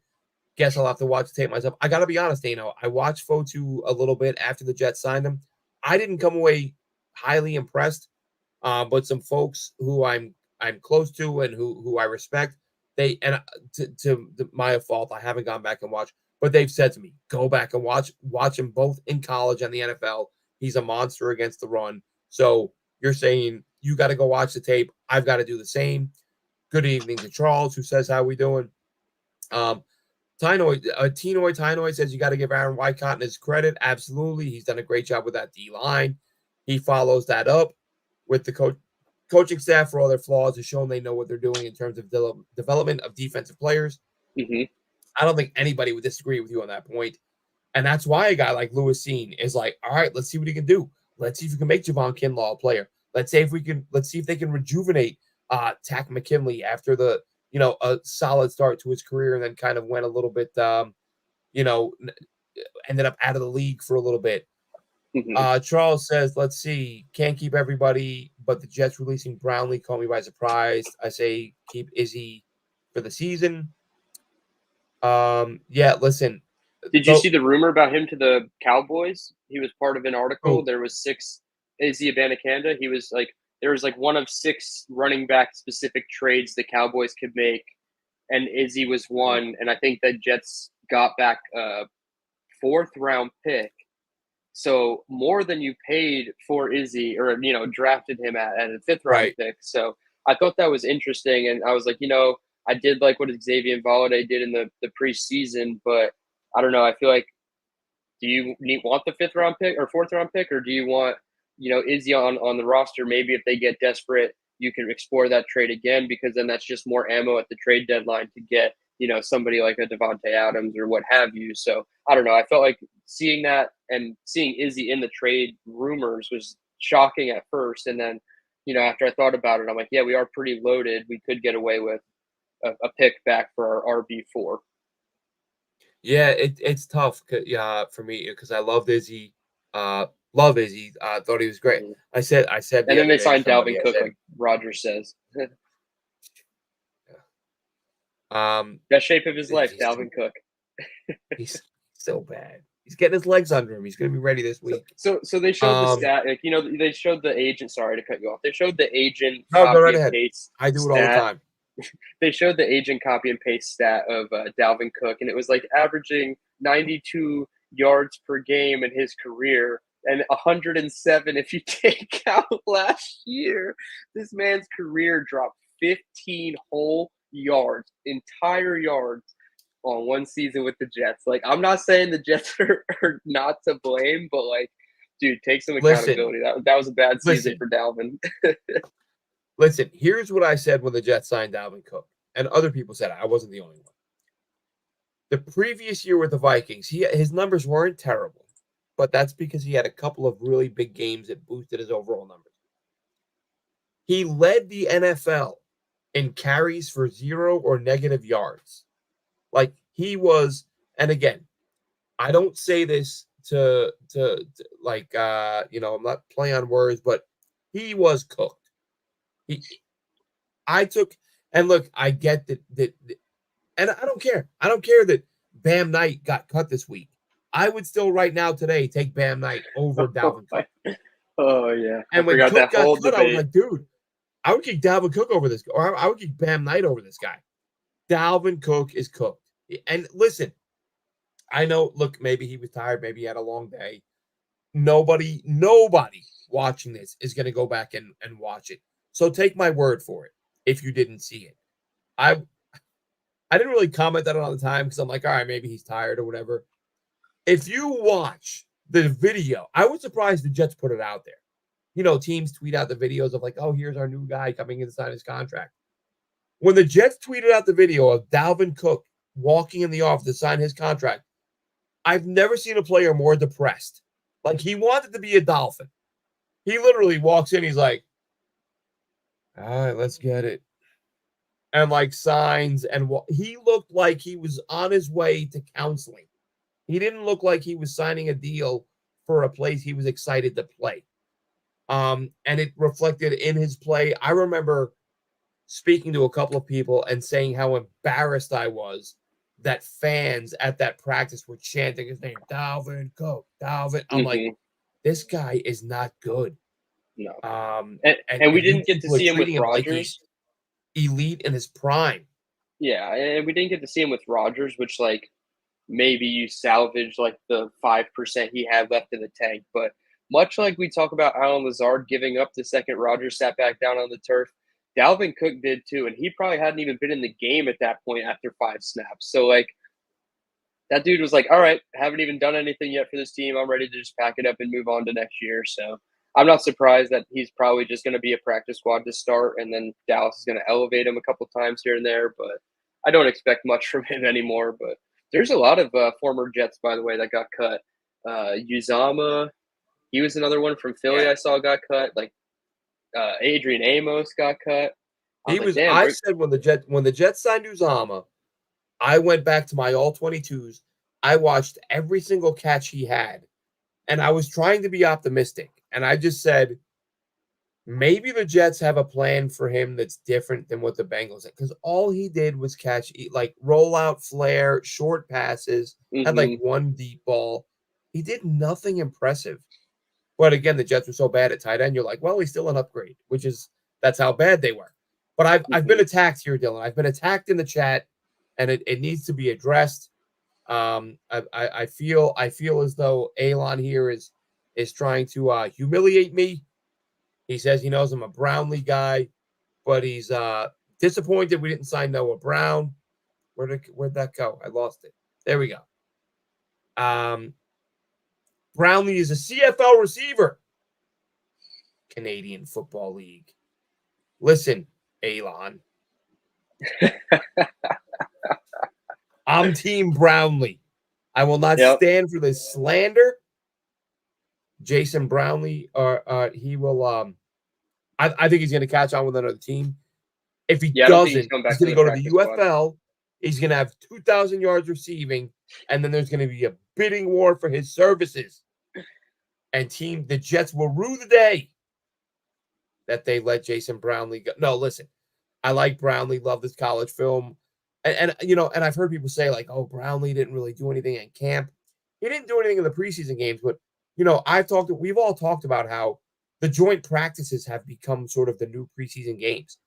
Guess I'll have to watch the tape myself. I got to be honest, Dano. I watched Fotu a little bit after the Jets signed him. I didn't come away highly impressed, but some folks who I'm close to and who I respect, they and my fault, I haven't gone back and watched, but they've said to me, go back and watch him both in college and the NFL. He's a monster against the run. So you're saying you got to go watch the tape. I've got to do the same. Good evening to Charles, who says, how we doing? Tinoy says you got to give Aaron Wycott his credit. Absolutely. He's done a great job with that D line. He follows that up with the coaching staff for all their flaws, has shown they know what they're doing in terms of development of defensive players. Mm-hmm. I don't think anybody would disagree with you on that point. And that's why a guy like Lewis Seen is like, all right, let's see what he can do. Let's see if we can make Javon Kinlaw a player. Let's see if they can rejuvenate Tack McKinley after a solid start to his career and then kind of went a little bit, ended up out of the league for a little bit. Mm-hmm. Charles says, let's see, can't keep everybody, but the Jets releasing Brownlee caught me by surprise. I say keep Izzy for the season. Yeah, listen. Did you see the rumor about him to the Cowboys? He was part of an article. There was 6 Izzy Abanikanda. He was like there was like one of 6 running back specific trades the Cowboys could make, and Izzy was one. And I think the Jets got back a 4th round pick. So more than you paid for Izzy, or drafted him at a 5th round pick. So I thought that was interesting, and I was like, I did like what Xavier Valade did in the preseason, but I don't know. I feel like, do you want the 5th round pick or 4th round pick, or do you want Izzy on the roster? Maybe if they get desperate, you can explore that trade again, because then that's just more ammo at the trade deadline to get somebody like a Devontae Adams or what have you. So I don't know. I felt like seeing that and seeing Izzy in the trade rumors was shocking at first, and then after I thought about it, I'm like, yeah, we are pretty loaded. We could get away with a pick back for our RB4. Yeah, it's tough for me because I loved Izzy. Love Izzy. Thought he was great. Mm-hmm. I said And then they other day to signed somebody, Dalvin Cook, like Roger says. Best shape of his life, Dalvin Cook. He's so bad. He's getting his legs under him. He's going to be ready this week. So they showed the stat, like they showed the agent. Sorry to cut you off. They showed the agent No, copy go right and ahead. paste. I do it all the time. They showed the agent copy and paste stat of Dalvin Cook, and it was like averaging 92 yards per game in his career, and 107 if you take out last year. This man's career dropped 15 whole yards, entire yards, on one season with the Jets. Like, I'm not saying the Jets are not to blame, but like, dude, take some accountability. That was a bad season for Dalvin. Listen, here's what I said when the Jets signed Dalvin Cook, and other people said it. I wasn't the only one. The previous year with the Vikings, his numbers weren't terrible, but that's because he had a couple of really big games that boosted his overall numbers. He led the NFL in carries for 0 or negative yards. Like, he was, and again, I don't say this to like I'm not playing on words, but he was cooked. And look, I get that, and I don't care. I don't care that Bam Knight got cut this week. I would still right now today take Bam Knight over Dalvin Cook. Oh yeah, and when Cook got cut, I was like, dude, I would kick Dalvin Cook over this, or I would kick Bam Knight over this guy. Dalvin Cook is cooked. And listen, I know. Look, maybe he was tired. Maybe he had a long day. Nobody watching this is going to go back and watch it. So take my word for it if you didn't see it. I didn't really comment on it all the time because I'm like, all right, maybe he's tired or whatever. If you watch the video, I was surprised the Jets put it out there. Teams tweet out the videos of like, oh, here's our new guy coming in to sign his contract. When the Jets tweeted out the video of Dalvin Cook walking in the office to sign his contract, I've never seen a player more depressed. Like, he wanted to be a Dolphin. He literally walks in, he's like, all right, let's get it. And like signs, and he looked like he was on his way to counseling. He didn't look like he was signing a deal for a place he was excited to play. And it reflected in his play. I remember speaking to a couple of people and saying how embarrassed I was that fans at that practice were chanting his name, Dalvin Cook, Dalvin. I'm like, Hmm. this guy is not good. No, And and we and you didn't get to people are see him with treating him like he's Rodgers. elite in his prime. Yeah, and we didn't get to see him with Rodgers, which like maybe you salvage like the 5% he had left in the tank. But much like we talk about Alan Lazard giving up the second Rodgers sat back down on the turf, Dalvin Cook did too, and he probably hadn't even been in the game at that point after 5 snaps. So like that dude was like, "All right, haven't even done anything yet for this team. I'm ready to just pack it up and move on to next year." So I'm not surprised that he's probably just going to be a practice squad to start, and then Dallas is going to elevate him a couple times here and there. But I don't expect much from him anymore. But there's a lot of former Jets, by the way, that got cut. Uzama, he was another one from Philly Yeah. I saw got cut. Like Adrian Amos got cut. I was He like, was damn, I said when the Jets signed Uzama, I went back to my all 22s. I watched every single catch he had, and I was trying to be optimistic. And I just said, maybe the Jets have a plan for him that's different than what the Bengals had. Because all he did was catch like rollout flare, short passes, had like hmm one deep ball. He did nothing impressive. But again, the Jets were so bad at tight end, you're like, well, he's still an upgrade, which is that's how bad they were. But I've been hmm attacked here, Dylan. I've been attacked in the chat, and it needs to be addressed. I feel as though Elon here is trying to humiliate me. He says he knows I'm a Brownlee guy, but he's disappointed we didn't sign Noah Brown. Where'd that go? I lost it. There we go. Um, Brownlee is a CFL receiver, Canadian Football League. Listen, Elon, I'm Team Brownlee. I will not Yep. stand for this slander. Jason Brownlee, he will. I think he's going to catch on with another team. If he Yeah, I don't think he's doesn't, coming he's back to going to the go to the practice squad. UFL. He's going to have 2,000 yards receiving, and then there's going to be a bidding war for his services. And the Jets will rue the day that they let Jason Brownlee go. No, listen, I like Brownlee, love this college film. And and I've heard people say, like, oh, Brownlee didn't really do anything in camp. He didn't do anything in the preseason games, but we've all talked about how the joint practices have become sort of the new preseason games.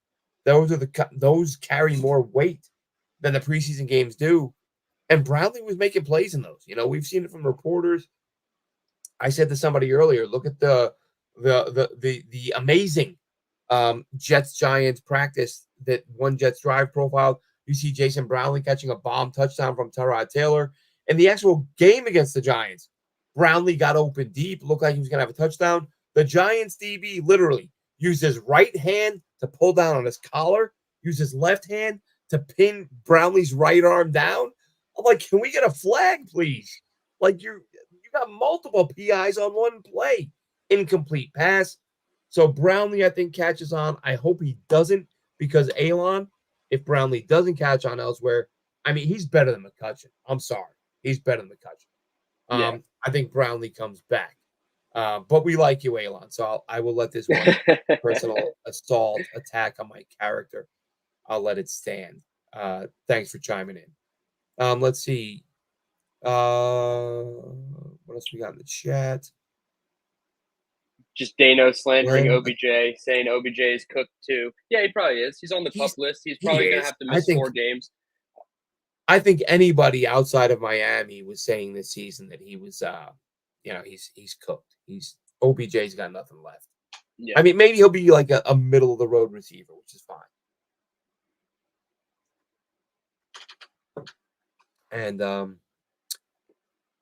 Those carry more weight than the preseason games do. And Brownlee was making plays in those. We've seen it from reporters. I said to somebody earlier, look at the amazing Jets Giants practice that one Jets drive profile. You see Jason Brownlee catching a bomb touchdown from Tyrod Taylor. In the actual game against the Giants, Brownlee got open deep, looked like he was going to have a touchdown. The Giants DB literally used his right hand to pull down on his collar, used his left hand to pin Brownlee's right arm down. I'm like, can we get a flag, please? Like you got multiple PIs on one play. Incomplete pass. So Brownlee, I think, catches on. I hope he doesn't, because Elon, if Brownlee doesn't catch on elsewhere, I mean, he's better than McCutcheon. I'm sorry. He's better than McCutcheon. Yeah. I think Brownlee comes back. But we like you, Elon. So I will let this one personal assault attack on my character. I'll let it stand. Thanks for chiming in. Let's see. What else we got in the chat? Just Dano slandering Glenn, OBJ, saying OBJ is cooked too. Yeah, he probably is. He's on the pup list. He's he probably going to is. have to miss 4 games. I think anybody outside of Miami was saying this season that he was he's cooked. OBJ's got nothing left. Yeah. I mean, maybe he'll be like a middle of the road receiver, which is fine. And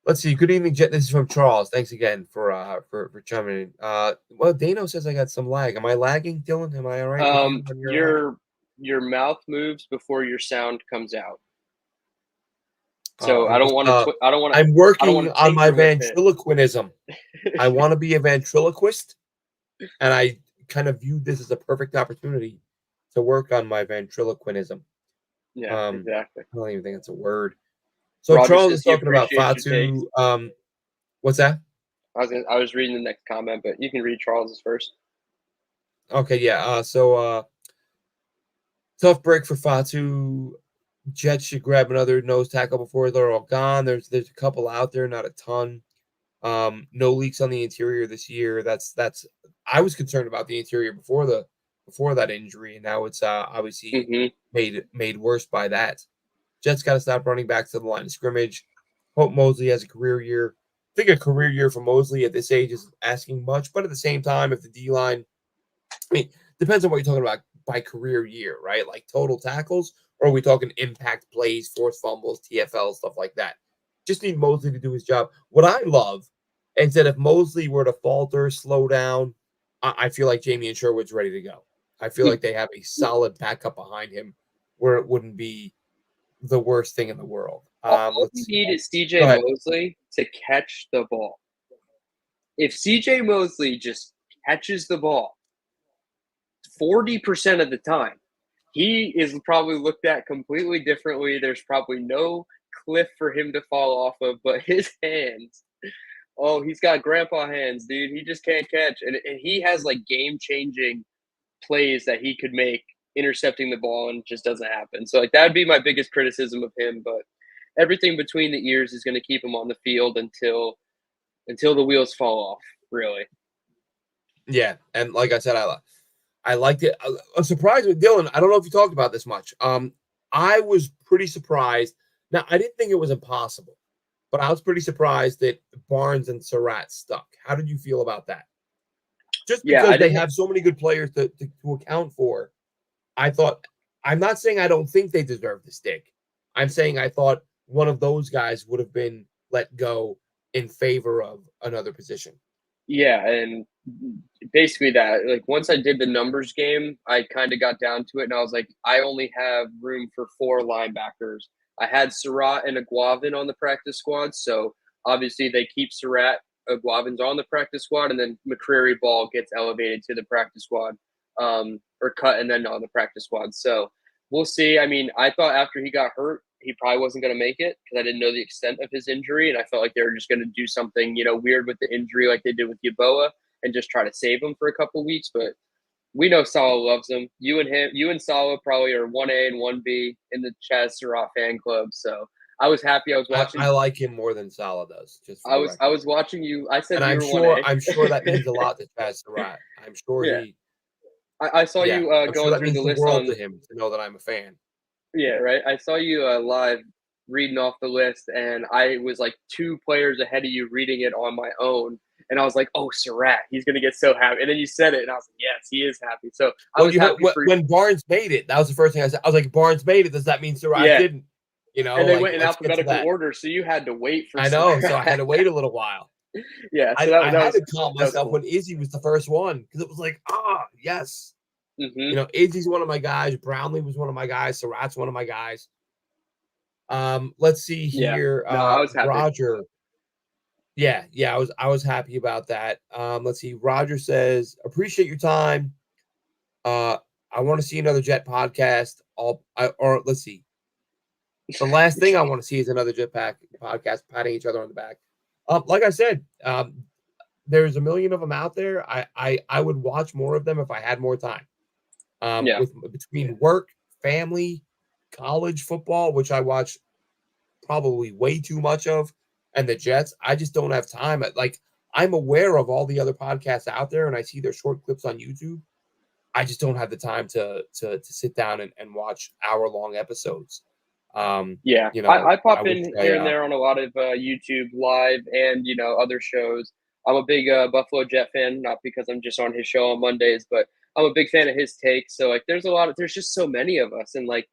let's see. Good evening, Jet. This is from Charles. Thanks again for chiming in. Well, Dano says I got some lag. Am I lagging, Dylan? Am I all right with you on Your mouth moves before your sound comes out. So I don't want to. I'm I don't working want to on my tinker with it. ventriloquism. I want to be a ventriloquist, and I kind of viewed this as a perfect opportunity to work on my ventriloquism. Yeah, exactly. I don't even think it's a word. So Roger Charles says is he talking about appreciates your takes. Fatu. What's that? I was reading the next comment, but you can read Charles's first. Okay, yeah. Tough break for Fatu. Jets should grab another nose tackle before they're all gone. There's a couple out there, not a ton. No leaks on the interior this year. That's I was concerned about the interior before that injury, and now it's obviously Mm-hmm. made worse by that. Jets got to stop running back to the line of scrimmage. Hope Mosley has a career year. I think a career year for Mosley at this age is asking much, but at the same time, if the D line, I mean, depends on what you're talking about by career year, right? Like total tackles, or are we talking impact plays, forced fumbles, TFL, stuff like that? Just need Mosley to do his job. What I love is that if Mosley were to falter, slow down, I feel like Jamie and Sherwood's ready to go. I feel like they have a solid backup behind him where it wouldn't be the worst thing in the world. All you Let's see. need is Go CJ ahead. Mosley to catch the ball. If CJ Mosley just catches the ball 40% of the time, he is probably looked at completely differently. There's probably no cliff for him to fall off of, but his hands. Oh, he's got grandpa hands, dude. He just can't catch. And he has like game changing plays that he could make intercepting the ball and it just doesn't happen. So like that would be my biggest criticism of him, but everything between the ears is going to keep him on the field until the wheels fall off, really. Yeah, and like I said, I liked it. I'm surprised with Dylan. I don't know if you talked about this much. I was pretty surprised. Now, I didn't think it was impossible, but I was pretty surprised that Barnes and Surratt stuck. How did you feel about that? Just Yeah, because I they didn't. have so many good players to account for, I thought. I'm not saying I don't think they deserve the stick. I'm saying I thought one of those guys would have been let go in favor of another position. Yeah, and basically that. Like once I did the numbers game, I kind of got down to it, and I was like, I only have room for 4 linebackers. I had Surratt and Aguavin on the practice squad, so obviously they keep Surratt, Aguavin's on the practice squad, and then McCreary Ball gets elevated to the practice squad, or cut and then on the practice squad. So we'll see. I mean, I thought after he got hurt, he probably wasn't going to make it because I didn't know the extent of his injury, and I felt like they were just going to do something, weird with the injury, like they did with Yeboah, and just try to save him for a couple weeks. But we know Salah loves him. You and Salah probably are 1A and 1B in the Chaz Surratt fan club. So I was happy. I was watching. I like him more than Salah does, just for I the was I record. was watching you. I said And you were 1A. I'm sure that means a lot to Chaz Surratt. I'm sure Yeah, I saw yeah, you I'm sure going that through means the the list world on. to him to know that I'm a fan. Yeah, right. I saw you live reading off the list, and I was like 2 players ahead of you reading it on my own. And I was like, "Oh, Surratt, he's gonna get so happy." And then you said it, and I was like, "Yes, he is happy." So I Well, was you heard happy for you. when Barnes made it. That was the first thing I said. I was like, Barnes made it. Does that mean Surratt Yeah, didn't? and they Like went in let's get to alphabetical that. order, so you had to wait for I know, so I had Surratt. to wait a little while. Yeah, so I that had was to calm that was myself cool. when Izzy was the first one because it was like, yes. Hmm. Izzy's one of my guys. Brownlee was one of my guys. Surratt's one of my guys. Let's see Yeah, here. no, I was happy. Roger. Yeah, I was happy about that. Let's see. Roger says, appreciate your time. Uh, I want to see another Jet podcast. Or let's see. The last thing I want to see is another Jetpack podcast patting each other on the back. Like I said, there's a million of them out there. I would watch more of them if I had more time. Yeah, With between work, family, college football, which I watch probably way too much of, and the Jets, I just don't have time. Like I'm aware of all the other podcasts out there, and I see their short clips on YouTube. I just don't have the time to sit down and watch hour-long episodes. yeah. I I pop wish in here and there on a lot of YouTube live and other shows. I'm a big Buffalo Jet fan, not because I'm just on his show on Mondays, but I'm a big fan of his takes. So like, there's just so many of us, and like,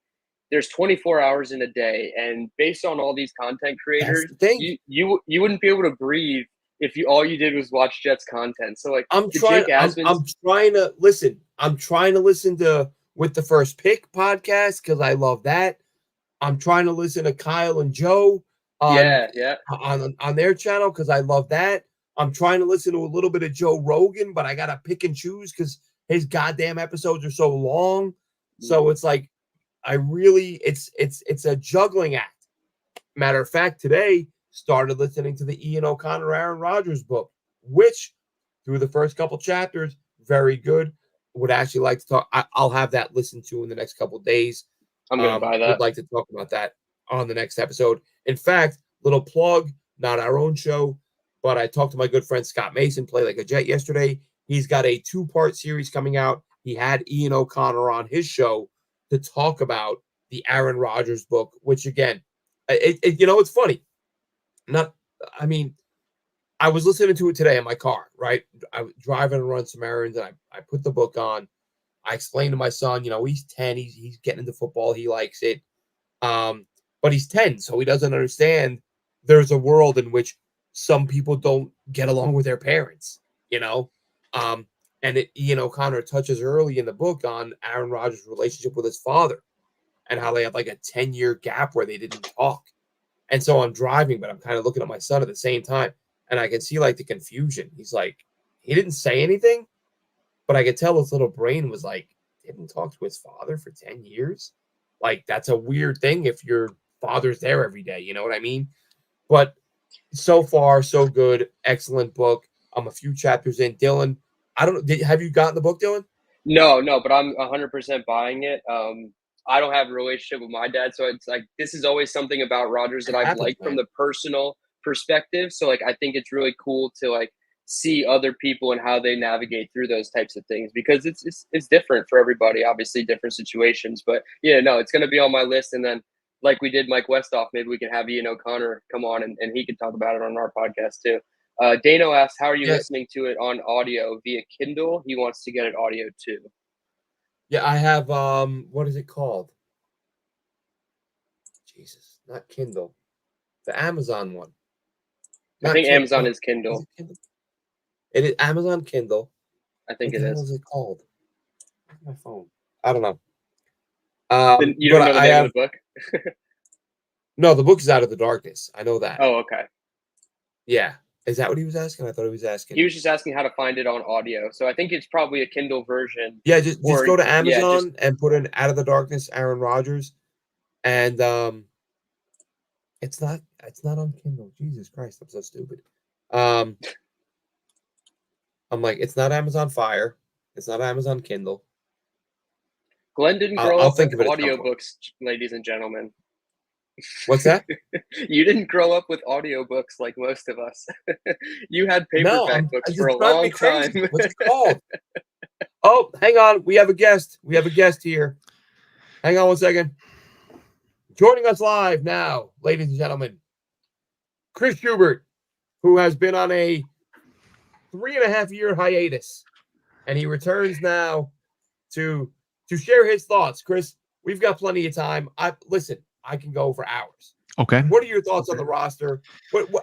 there's 24 hours in a day, and based on all these content that's creators, the thing. you wouldn't be able to breathe if you all you did was watch Jets content. So like I'm the trying. Jake Asmans, I'm trying to listen. I'm trying to listen to with the first pick podcast because I love that. I'm trying to listen to Kyle and Joe on yeah, on their channel because I love that. I'm trying to listen to a little bit of Joe Rogan, but I gotta pick and choose because his goddamn episodes are so long. So it's like I really it's a juggling act. Matter of fact, today started listening to the Ian O'Connor Aaron Rodgers book, which through the first couple chapters, very good. Would actually like to talk. I'll have that listened to in the next couple days. I'm gonna buy Would that. like to talk about that on the next episode. In fact, little plug, not our own show, but I talked to my good friend Scott Mason, Play Like a Jet, yesterday. He's got a 2-part series coming out. He had Ian O'Connor on his show to talk about the Aaron Rodgers book, which again, it's funny. I was listening to it today in my car, right? I was driving and run some errands, and I put the book on. I explained to my son, he's 10, he's getting into football, he likes it. But he's 10, so he doesn't understand there's a world in which some people don't get along with their parents, and Ian O'Connor touches early in the book on Aaron Rodgers' relationship with his father and how they had like a 10-year gap where they didn't talk. And so I'm driving, but I'm kind of looking at my son at the same time, and I can see like the confusion. He's like, he didn't say anything, but I could tell his little brain was like, didn't talk to his father for 10 years. Like, that's a weird thing if your father's there every day. You know what I mean? But so far, so good. Excellent book. I'm a few chapters in. Dylan, have you gotten the book, Dylan? No, but I'm 100% buying it. I don't have a relationship with my dad, so it's like this is always something about Rodgers that I've liked from the personal perspective. So like I think it's really cool to like see other people and how they navigate through those types of things because it's different for everybody, obviously different situations. But yeah, no, it's gonna be on my list. And then like we did Mike Westhoff, maybe we can have Ian O'Connor come on and he can talk about it on our podcast too. Dano asks, how are you listening to it on audio via Kindle? He wants to get it audio too. Yeah, I have what is it called? Jesus, not Kindle. The Amazon one. I think Amazon is Kindle. It is Amazon Kindle. I think it is. What the hell is it called? My phone. I don't know. You don't know the name of the book? No, the book is Out of the Darkness. I know that. Oh, okay. Yeah. Is that what he was asking? I thought he was asking. He was just asking how to find it on audio. So I think it's probably a Kindle version. Yeah, just go to Amazon and put in Out of the Darkness, Aaron Rodgers. And it's not on Kindle. Jesus Christ, I'm so stupid. I'm like, it's not Amazon Fire. It's not Amazon Kindle. Glenn didn't grow up with audiobooks, ladies and gentlemen. What's that? You didn't grow up with audiobooks like most of us. You had paperback books for a long time. What's it called? Oh, hang on. We have a guest. We have a guest here. Hang on one second. Joining us live now, ladies and gentlemen, Chris Schubert, who has been on a 3.5-year hiatus, and he returns now to share his thoughts. Chris, we've got plenty of time. Listen, I can go for hours. Okay. What are your thoughts on the roster?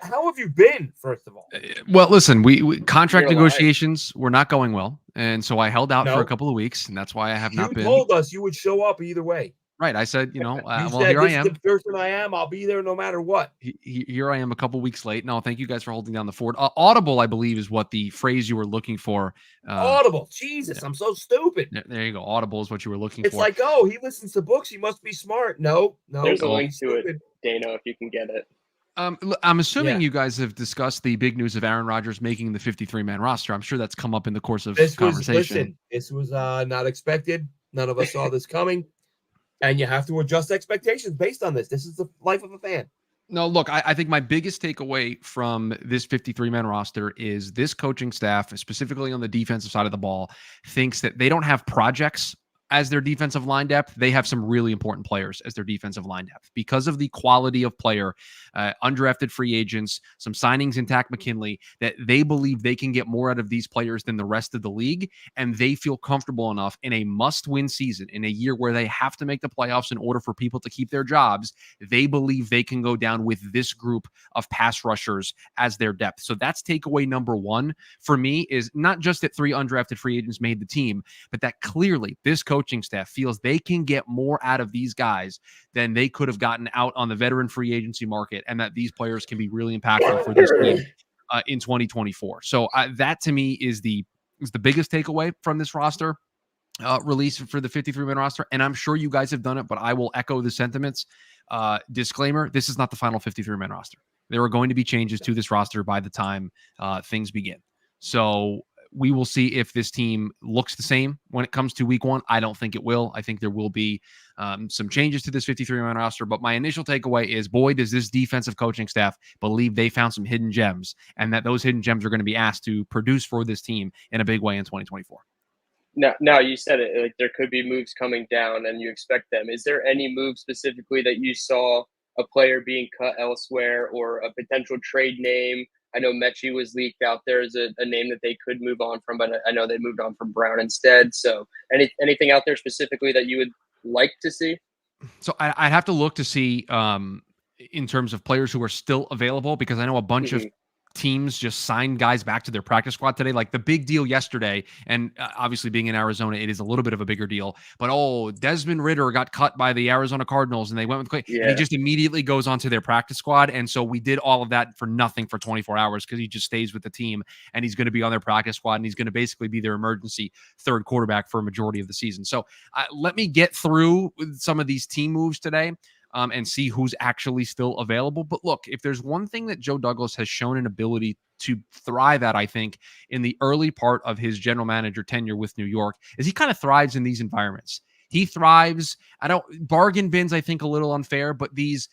How have you been, first of all? Well, listen, we contract negotiations were not going well, and so I held out for a couple of weeks, and that's why I have not been. You told us you would show up either way. Right. I said, well, said, here I am. The person I am, I'll be there no matter what. Here I am a couple weeks late. No, thank you guys for holding down the fort. Audible, I believe, is what the phrase you were looking for. Audible. Jesus, yeah. I'm so stupid. There you go. Audible is what you were looking for. It's like, oh, he listens to books. He must be smart. No. There's a link to it, Dano, if you can get it. I'm assuming you guys have discussed the big news of Aaron Rodgers making the 53-man roster. I'm sure that's come up in the course of conversation. This was not expected. None of us saw this coming. And you have to adjust expectations based on this. This is the life of a fan. No, look, I think my biggest takeaway from this 53-man roster is this coaching staff, specifically on the defensive side of the ball, thinks that they don't have projects as their defensive line depth. They have some really important players as their defensive line depth because of the quality of player, undrafted free agents, some signings in Takk McKinley, that they believe they can get more out of these players than the rest of the league. And they feel comfortable enough in a must-win season, in a year where they have to make the playoffs in order for people to keep their jobs. They believe they can go down with this group of pass rushers as their depth. So that's takeaway number one for me, is not just that 3 undrafted free agents made the team, but that clearly this coaching staff feels they can get more out of these guys than they could have gotten out on the veteran free agency market, and that these players can be really impactful for this team in 2024. So that to me is the biggest takeaway from this roster release for the 53-man roster. And I'm sure you guys have done it, but I will echo the sentiments. Disclaimer, this is not the final 53-man roster. There are going to be changes to this roster by the time things begin. So we will see if this team looks the same when it comes to week 1. I don't think it will. I think there will be some changes to this 53-man roster. But my initial takeaway is, boy, does this defensive coaching staff believe they found some hidden gems, and that those hidden gems are going to be asked to produce for this team in a big way in 2024. Now you said it, like there could be moves coming down and you expect them. Is there any move specifically that you saw a player being cut elsewhere or a potential trade name? I know Mechie was leaked out there as a name that they could move on from, but I know they moved on from Brown instead. So anything out there specifically that you would like to see? So I'd have to look to see in terms of players who are still available, because I know a bunch of teams just signed guys back to their practice squad today. Like the big deal yesterday, and obviously being in Arizona, it is a little bit of a bigger deal, but Desmond Ridder got cut by the Arizona Cardinals and they went with Clay, and he just immediately goes onto their practice squad. And so we did all of that for nothing for 24 hours because he just stays with the team and he's going to be on their practice squad and he's going to basically be their emergency third quarterback for a majority of the season. So let me get through some of these team moves today. And see who's actually still available. But look, if there's one thing that Joe Douglas has shown an ability to thrive at, I think, in the early part of his general manager tenure with New York, is he kind of thrives in these environments. He thrives. Bargain bins, I think, a little unfair, but these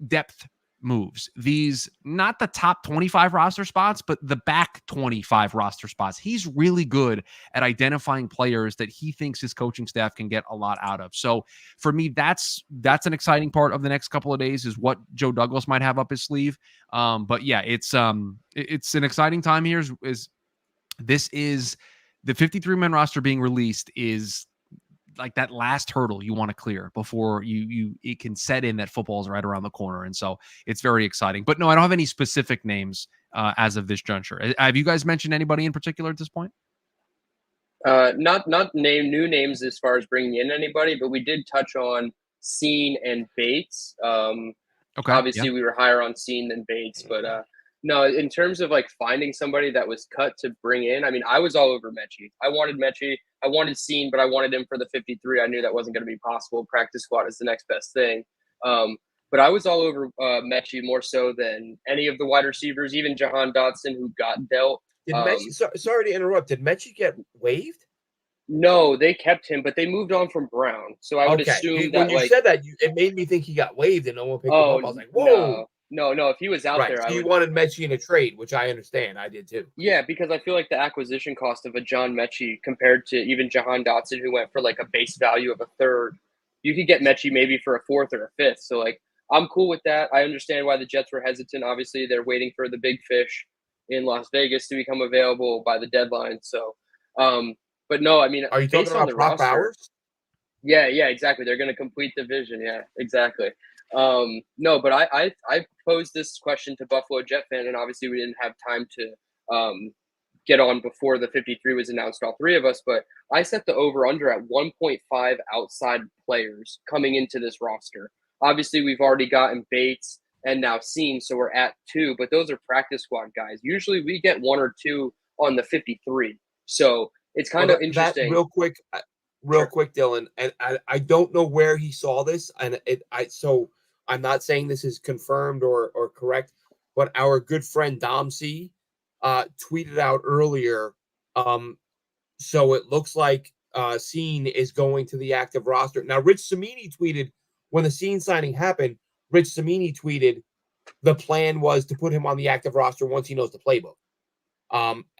depth moves, these not the top 25 roster spots, but the back 25 roster spots. He's really good at identifying players that he thinks his coaching staff can get a lot out of. So for me, that's an exciting part of the next couple of days, is what Joe Douglas might have up his sleeve. But yeah, it's an exciting time here. This is the 53-man roster being released is like that last hurdle you want to clear before it can set in that football's right around the corner. And so it's very exciting. But no, I don't have any specific names as of this juncture. Have you guys mentioned anybody in particular at this point? Not new names as far as bringing in anybody, but we did touch on Scene and Bates. Okay. Obviously we were higher on Scene than Bates, but no, in terms of like finding somebody that was cut to bring in, I mean, I was all over Mechie. I wanted Mechie. I wanted Scene, but I wanted him for the 53. I knew that wasn't going to be possible. Practice squad is the next best thing. But I was all over Mechie more so than any of the wide receivers, even Jahan Dotson, who got dealt. Did Mechie, sorry to interrupt. Did Mechie get waived? No, they kept him, but they moved on from Brown. So I would assume that when you said that, it made me think he got waived and no one picked him up. I was like, whoa. No. If he was out there, so you wanted Mechie in a trade, which I understand. I did too. Yeah, because I feel like the acquisition cost of a John Mechie compared to even Jahan Dotson, who went for like a base value of a third, you could get Mechie maybe for a fourth or a fifth. So like, I'm cool with that. I understand why the Jets were hesitant. Obviously, they're waiting for the big fish in Las Vegas to become available by the deadline. So, but no, I mean, are you talking about Brock Bowers? Yeah, exactly. They're going to complete the vision. Yeah, exactly. No, but I posed this question to Buffalo Jet fan, and obviously we didn't have time to get on before the 53 was announced, all three of us, but I set the over-under at 1.5 outside players coming into this roster. Obviously, we've already gotten Bates and now Scene, so we're at 2, but those are practice squad guys. Usually we get 1 or 2 on the 53. So it's kind of interesting. Real quick, Dylan, and I don't know where he saw this, and so I'm not saying this is confirmed or correct, but our good friend Dom C tweeted out earlier. So it looks like Scene is going to the active roster. Now, Rich Cimini tweeted when the Scene signing happened. Rich Cimini tweeted the plan was to put him on the active roster once he knows the playbook.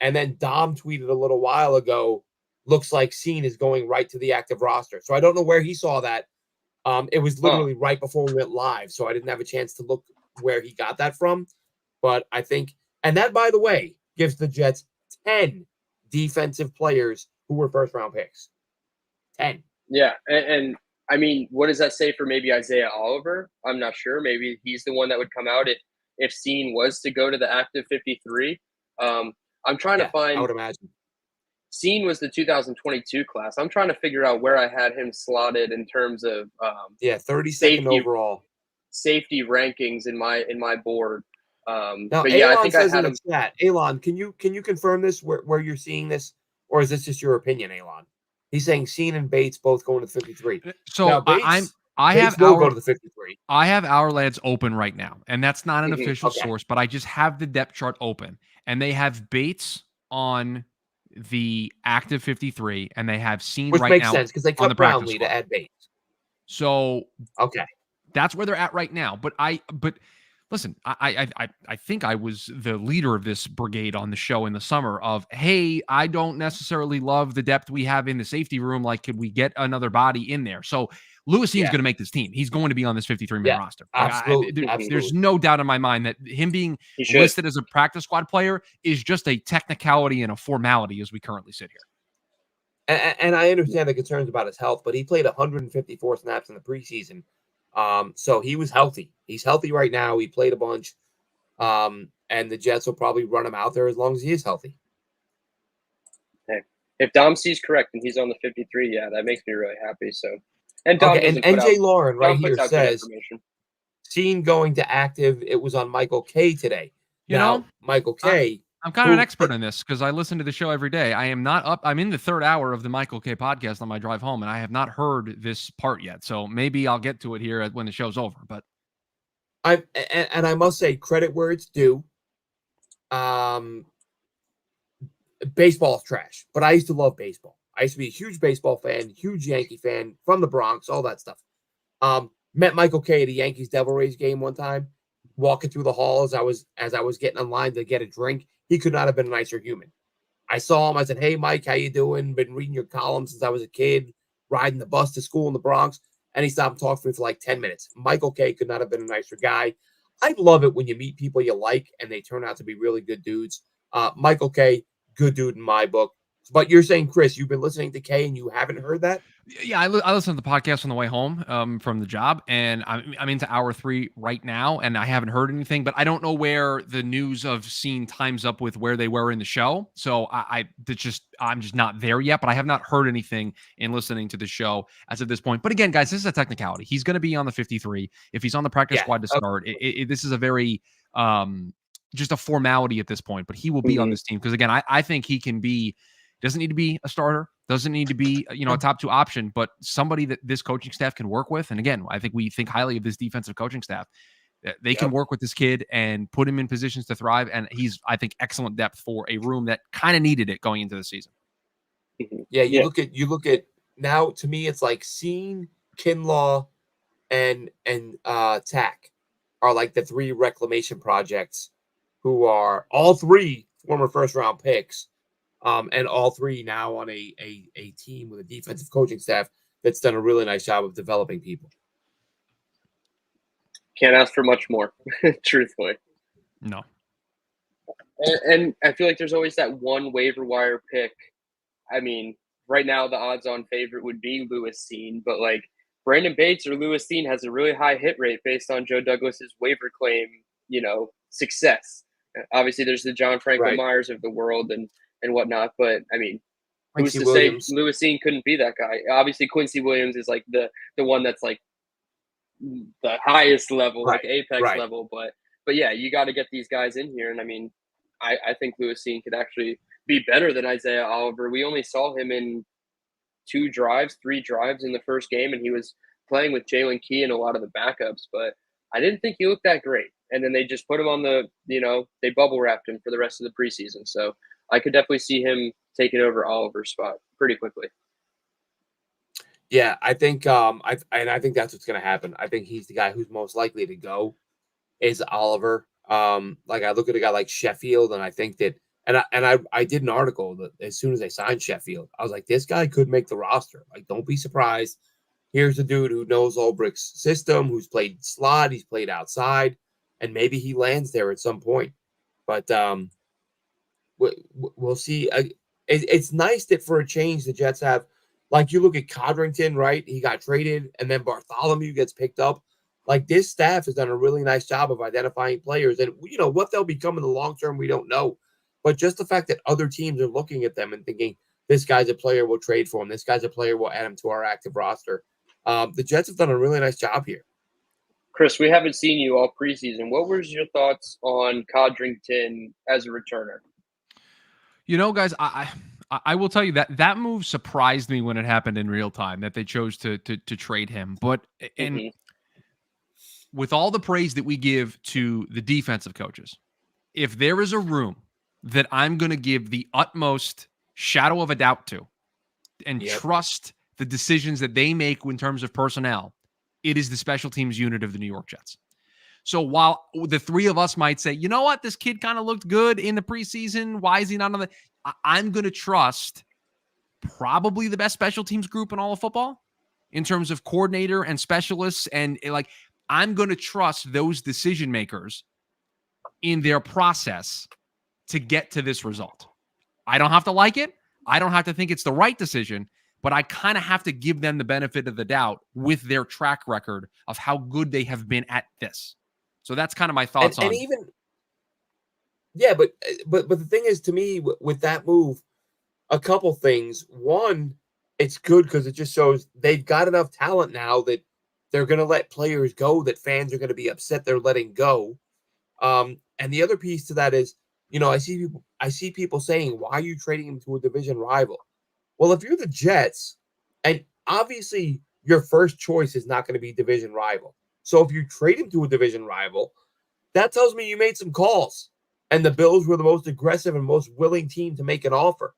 And then Dom tweeted a little while ago, looks like Scene is going right to the active roster. So I don't know where he saw that. It was literally right before we went live, so I didn't have a chance to look where he got that from. But I think, and that, by the way, gives the Jets 10 defensive players who were first-round picks. 10. Yeah, and I mean, what does that say for maybe Isaiah Oliver? I'm not sure. Maybe he's the one that would come out if Scene was to go to the active 53. I'm trying to find. I would imagine. Scene was the 2022 class. I'm trying to figure out where I had him slotted in terms of 32nd overall safety rankings in my board. Now, but yeah, Elon I think says I had in the chat. Elon, can you confirm this where you're seeing this, or is this just your opinion, Elon? He's saying Scene and Bates both going to 53. So now, Bates, Bates will go to the 53. I have our lads open right now, and that's not an official Okay. source, but I just have the depth chart open, and they have Bates on the active 53, and they have Seen Which right makes now sense because they on the cut practice Brownlee squad. to add Bates. So Okay. that's where they're at right now. But listen, I think I was the leader of this brigade on the show in the summer of, hey, I don't necessarily love the depth we have in the safety room. Like, could we get another body in there? So Lewis Dean's Yeah. going to make this team. He's going to be on this 53-man Yeah. roster. Absolutely. Mhm. There's no doubt in my mind that him being He should. listed as a practice squad player is just a technicality and a formality as we currently sit here. And I understand the concerns about his health, but he played 154 snaps in the preseason. So he was healthy. He's healthy right now. He played a bunch. And the Jets will probably run him out there as long as he is healthy. Hey, if Dom C's correct and he's on the 53, yeah, that makes me really happy. So, and Dom Okay, and doesn't put NJ out, Lauren right Dom here puts out good says, information. seen going to active. It was on Michael K today. You Now, know, Michael K. I'm kind of an expert in this because I listen to the show every day. I am not up. I'm in the third hour of the Michael K podcast on my drive home, and I have not heard this part yet. So maybe I'll get to it here when the show's over. But I must say, credit where it's due. Baseball is trash, but I used to love baseball. I used to be a huge baseball fan, huge Yankee fan from the Bronx, all that stuff. Met Michael K at a Yankees Devil Rays game one time, walking through the hall as I was getting in line to get a drink. He could not have been a nicer human. I saw him. I said, "Hey, Mike, how you doing? Been reading your column since I was a kid, riding the bus to school in the Bronx." And he stopped and talked to me for like 10 minutes. Michael K could not have been a nicer guy. I love it when you meet people you like and they turn out to be really good dudes. Michael K, good dude in my book. But you're saying, Chris, you've been listening to K and you haven't heard that? yeah, I listen to the podcast on the way home from the job, and I'm into hour 3 right now, and I haven't heard anything, but I don't know where the news of Scene times up with where they were in the show. So I'm just not there yet, but I have not heard anything in listening to the show as of this point. But again, guys, this is a technicality. He's going to be on the 53 if he's on the practice Yeah. squad to start. This is a very just a formality at this point, but he will be on this team because again, I think he can be. Doesn't need to be a starter. Doesn't need to be, a top 2 option, but somebody that this coaching staff can work with. And again, I think we think highly of this defensive coaching staff. They can work with this kid and put him in positions to thrive. And he's, I think, excellent depth for a room that kind of needed it going into the season. Yeah, you look at now. To me, it's like Scene, Kinlaw, and Tack are like the 3 reclamation projects, who are all 3 former first round picks. And all 3 now on a team with a defensive coaching staff that's done a really nice job of developing people. Can't ask for much more, truthfully. No. And I feel like there's always that one waiver wire pick. I mean, right now the odds-on favorite would be Lewis Cine, but like Brandon Bates or Lewis Cine has a really high hit rate based on Joe Douglas's waiver claim, success. Obviously, there's the John Franklin Myers of the world and whatnot, but I mean, who's to say Lewis Cine couldn't be that guy? Obviously, Quincy Williams is like the one that's like the highest level, like apex level, but yeah, you got to get these guys in here, and I mean, I think Lewis Cine could actually be better than Isaiah Oliver. We only saw him in 3 drives in the first game, and he was playing with Jalen Key and a lot of the backups, but I didn't think he looked that great. And then they just put him on they bubble wrapped him for the rest of the preseason. So I could definitely see him taking over Oliver's spot pretty quickly. Yeah, I think I think that's what's going to happen. I think he's the guy who's most likely to go is Oliver. Like I look at a guy like Sheffield, and I think that, and I did an article that as soon as they signed Sheffield, I was like, this guy could make the roster. Like, don't be surprised. Here's a dude who knows Ulbricht's system, who's played slot, he's played outside, and maybe he lands there at some point. But we'll see. It's nice that for a change, the Jets have, like, you look at Codrington, right? He got traded, and then Bartholomew gets picked up. Like, this staff has done a really nice job of identifying players, and what they'll become in the long term, we don't know. But just the fact that other teams are looking at them and thinking, this guy's a player, we'll trade for him. This guy's a player, we'll add him to our active roster. The Jets have done a really nice job here. Chris, we haven't seen you all preseason. What was your thoughts on Codrington as a returner? Guys, I will tell you that move surprised me when it happened in real time, that they chose to trade him. But and with all the praise that we give to the defensive coaches, if there is a room that I'm going to give the utmost shadow of a doubt to and trust the decisions that they make in terms of personnel, it is the special teams unit of the New York Jets. So while the three of us might say, you know what, this kid kind of looked good in the preseason, why is he not on the... I'm going to trust probably the best special teams group in all of football in terms of coordinator and specialists. And like, I'm going to trust those decision makers in their process to get to this result. I don't have to like it. I don't have to think it's the right decision, but I kind of have to give them the benefit of the doubt with their track record of how good they have been at this. So that's kind of my thoughts on. And even, yeah, but the thing is, to me, with that move, a couple things. One, it's good because it just shows they've got enough talent now that they're going to let players go that fans are going to be upset they're letting go. And the other piece to that is, I see people saying, why are you trading him to a division rival? Well, if you're the Jets, and obviously your first choice is not going to be division rival. So if you trade him to a division rival, that tells me you made some calls and the Bills were the most aggressive and most willing team to make an offer.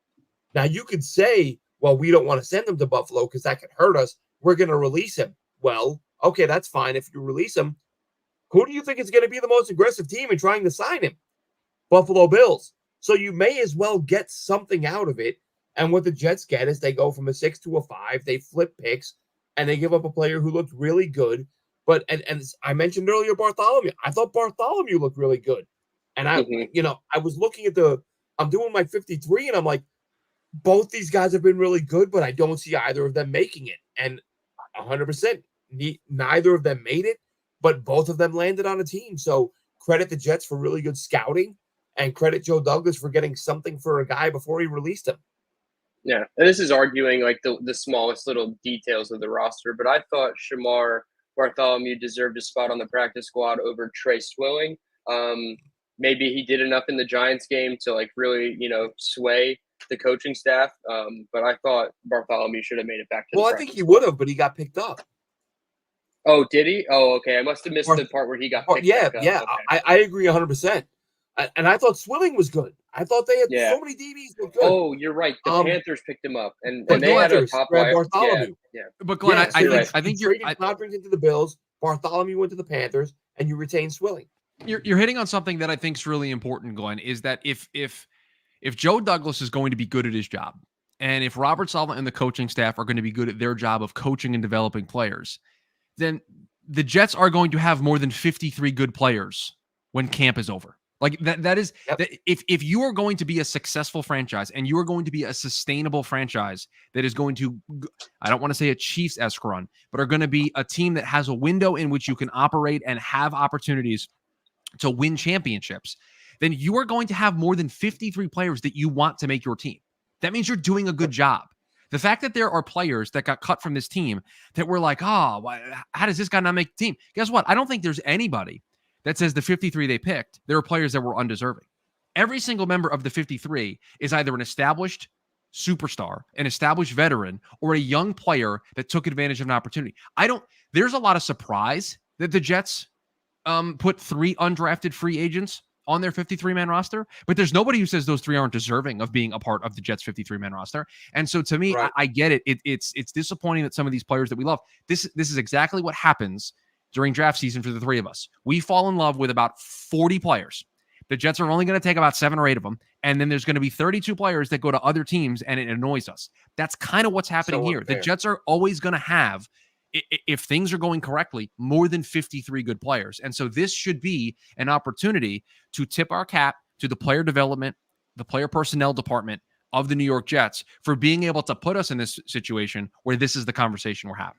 Now you could say, well, we don't want to send him to Buffalo because that could hurt us. We're going to release him. Well, okay, that's fine. If you release him, who do you think is going to be the most aggressive team in trying to sign him? Buffalo Bills. So you may as well get something out of it. And what the Jets get is they go from a 6 to a 5. They flip picks and they give up a player who looked really good. But and I mentioned earlier Bartholomew. I thought Bartholomew looked really good. And I was looking at I'm doing my 53 and I'm like, both these guys have been really good, but I don't see either of them making it. And 100%, neither of them made it, but both of them landed on a team. So credit the Jets for really good scouting and credit Joe Douglas for getting something for a guy before he released him. Yeah, and this is arguing like the smallest little details of the roster, but I thought Shamar Bartholomew deserved a spot on the practice squad over Trey Swilling. Maybe he did enough in the Giants game to like really, sway the coaching staff. But I thought Bartholomew should have made it back to I think he would have, but he got picked up. Oh, did he? Oh, okay. I must have missed the part where he got picked up. Yeah. Okay. I agree 100%. And I thought Swilling was good. I thought they had so many DBs that were good. Oh, you're right. The Panthers picked him up, and they had a top Bartholomew. Yeah. But Glenn, I think you're traded into the Bills. Bartholomew went to the Panthers, and you retained Swilling. You're hitting on something that I think is really important, Glenn. Is that if Joe Douglas is going to be good at his job, and if Robert Saleh and the coaching staff are going to be good at their job of coaching and developing players, then the Jets are going to have more than 53 good players when camp is over. Like that is that if you are going to be a successful franchise and you are going to be a sustainable franchise that is going to, I don't want to say a Chiefs-esque run, but are going to be a team that has a window in which you can operate and have opportunities to win championships, then you are going to have more than 53 players that you want to make your team. That means you're doing a good job. The fact that there are players that got cut from this team that were like, how does this guy not make the team? Guess what? I don't think there's anybody that says the 53 they picked, there are players that were undeserving. Every single member of the 53 is either an established superstar, an established veteran, or a young player that took advantage of an opportunity. There's a lot of surprise that the Jets put 3 undrafted free agents on their 53-man roster, but there's nobody who says those 3 aren't deserving of being a part of the Jets 53-man roster. And so to me, I get it. It's disappointing that some of these players that we love, this is exactly what happens during draft season for the 3 of us. We fall in love with about 40 players. The Jets are only going to take about 7 or 8 of them. And then there's going to be 32 players that go to other teams and it annoys us. That's kind of what's happening here. The Jets are always going to have, if things are going correctly, more than 53 good players. And so this should be an opportunity to tip our cap to the player development, the player personnel department of the New York Jets for being able to put us in this situation where this is the conversation we're having.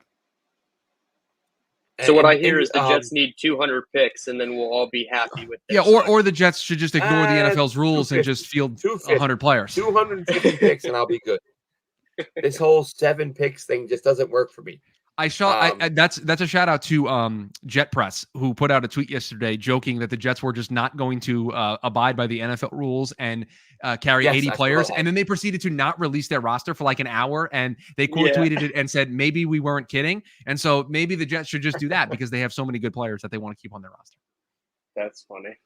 So what I hear is the Jets need 200 picks, and then we'll all be happy with this. Yeah, or the Jets should just ignore the NFL's rules and just field 100 players. 250 picks, and I'll be good. This whole 7 picks thing just doesn't work for me. I saw. That's a shout out to Jet Press, who put out a tweet yesterday joking that the Jets were just not going to abide by the NFL rules and carry Yes, 80 I saw players, that. and then they proceeded to not release their roster for like an hour, and they quote Yeah. tweeted it and said maybe we weren't kidding, and so maybe the Jets should just do that because they have so many good players that they want to keep on their roster. That's funny.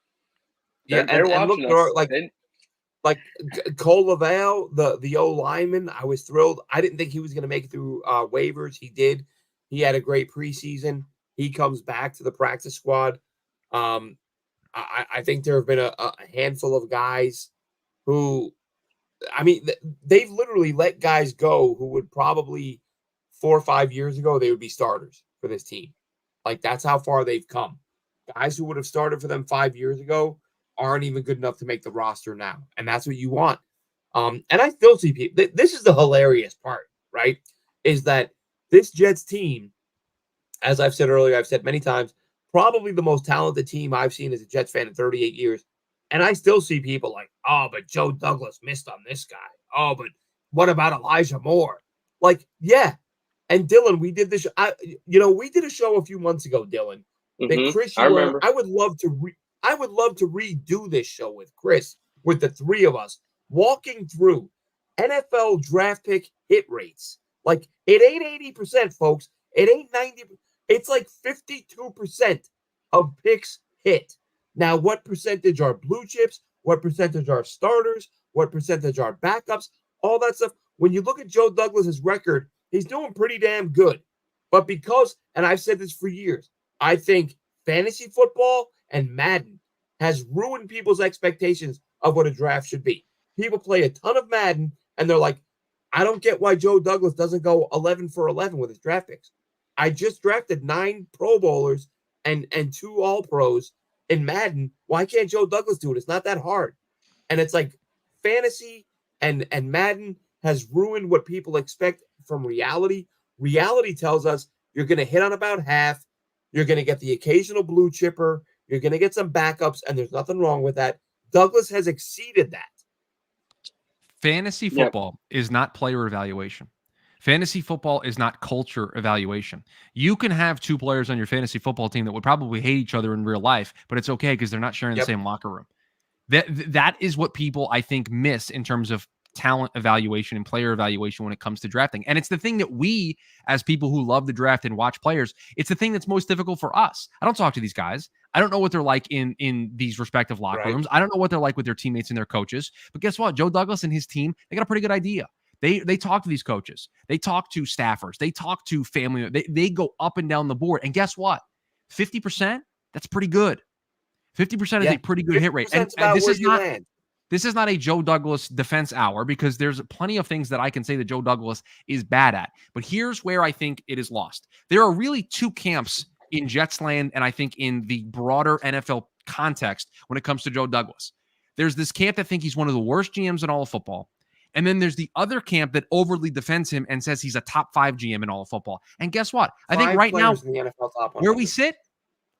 Yeah, They're and look, watching there are, us. like Cole Lavelle, the O lineman. I was thrilled. I didn't think he was going to make it through waivers. He did. He had a great preseason. He comes back to the practice squad. I think there have been a handful of guys who, I mean, they've literally let guys go who would probably 4 or 5 years ago they would be starters for this team. Like that's how far they've come. Guys who would have started for them 5 years ago aren't even good enough to make the roster now, and that's what you want. And I still see people. This is the hilarious part, right? Is that this Jets team, as I've said earlier, I've said many times, probably the most talented team I've seen as a Jets fan in 38 years. And I still see people like, oh, but Joe Douglas missed on this guy. Oh, but what about Elijah Moore? Like, yeah. And Dylan, we did this. We did a show a few months ago, Dylan. That Chris, I remember. I would love to redo this show with Chris, with the three of us, walking through NFL draft pick hit rates. Like, it ain't 80%, folks. It ain't 90%. It's like 52% of picks hit. Now, what percentage are blue chips? What percentage are starters? What percentage are backups? All that stuff. When you look at Joe Douglas's record, he's doing pretty damn good. But because, and I've said this for years, I think fantasy football and Madden has ruined people's expectations of what a draft should be. People play a ton of Madden, and they're like, I don't get why Joe Douglas doesn't go 11 for 11 with his draft picks. I just drafted 9 Pro Bowlers and 2 All Pros in Madden. Why can't Joe Douglas do it? It's not that hard. And it's like fantasy and Madden has ruined what people expect from reality. Reality tells us you're going to hit on about half. You're going to get the occasional blue chipper. You're going to get some backups, and there's nothing wrong with that. Douglas has exceeded that. Fantasy football is not player evaluation. Fantasy football is not culture evaluation. You can have 2 players on your fantasy football team that would probably hate each other in real life, but it's okay because they're not sharing the same locker room. That is what people, I think, miss in terms of talent evaluation and player evaluation when it comes to drafting. And it's the thing that we, as people who love the draft and watch players, it's the thing that's most difficult for us. I don't talk to these guys. I don't know what they're like in these respective locker rooms. I don't know what they're like with their teammates and their coaches. But guess what? Joe Douglas and his team, they got a pretty good idea. They talk to these coaches. They talk to staffers. They talk to family. They go up and down the board. And guess what? 50%, that's pretty good. 50% is a pretty good hit rate. And this is not a Joe Douglas defense hour because there's plenty of things that I can say that Joe Douglas is bad at. But here's where I think it is lost. There are really 2 camps in Jets land, and I think in the broader NFL context when it comes to Joe Douglas. There's this camp that think he's one of the worst GMs in all of football. And then there's the other camp that overly defends him and says he's a top 5 GM in all of football. And guess what? I think right now, in the NFL top 100.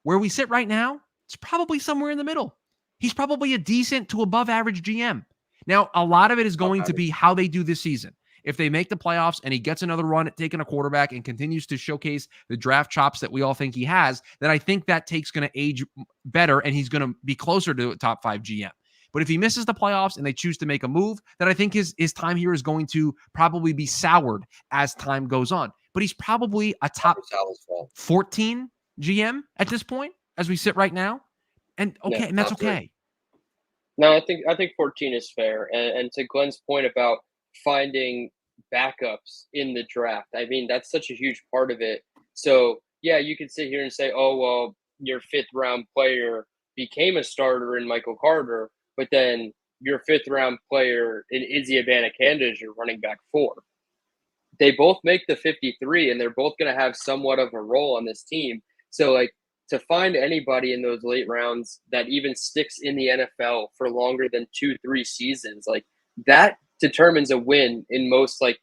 where we sit right now, it's probably somewhere in the middle. He's probably a decent to above average GM. Now, a lot of it is going to be how they do this season. If they make the playoffs and he gets another run at taking a quarterback and continues to showcase the draft chops that we all think he has, then I think that take's going to age better and he's going to be closer to a top 5 GM. But if he misses the playoffs and they choose to make a move, then I think his time here is going to probably be soured as time goes on. But he's probably a top 14 GM at this point as we sit right now. And and that's okay. No, I think 14 is fair. And to Glenn's point about finding backups in the draft, I mean, that's such a huge part of it. So, yeah, you could sit here and say, oh, well, your 5th round player became a starter in Michael Carter, but then your 5th round player in Izzy Abanikanda is your running back 4. They both make the 53, and they're both going to have somewhat of a role on this team. So, like, to find anybody in those late rounds that even sticks in the NFL for longer than 2-3 seasons, like that determines a win in most 5th,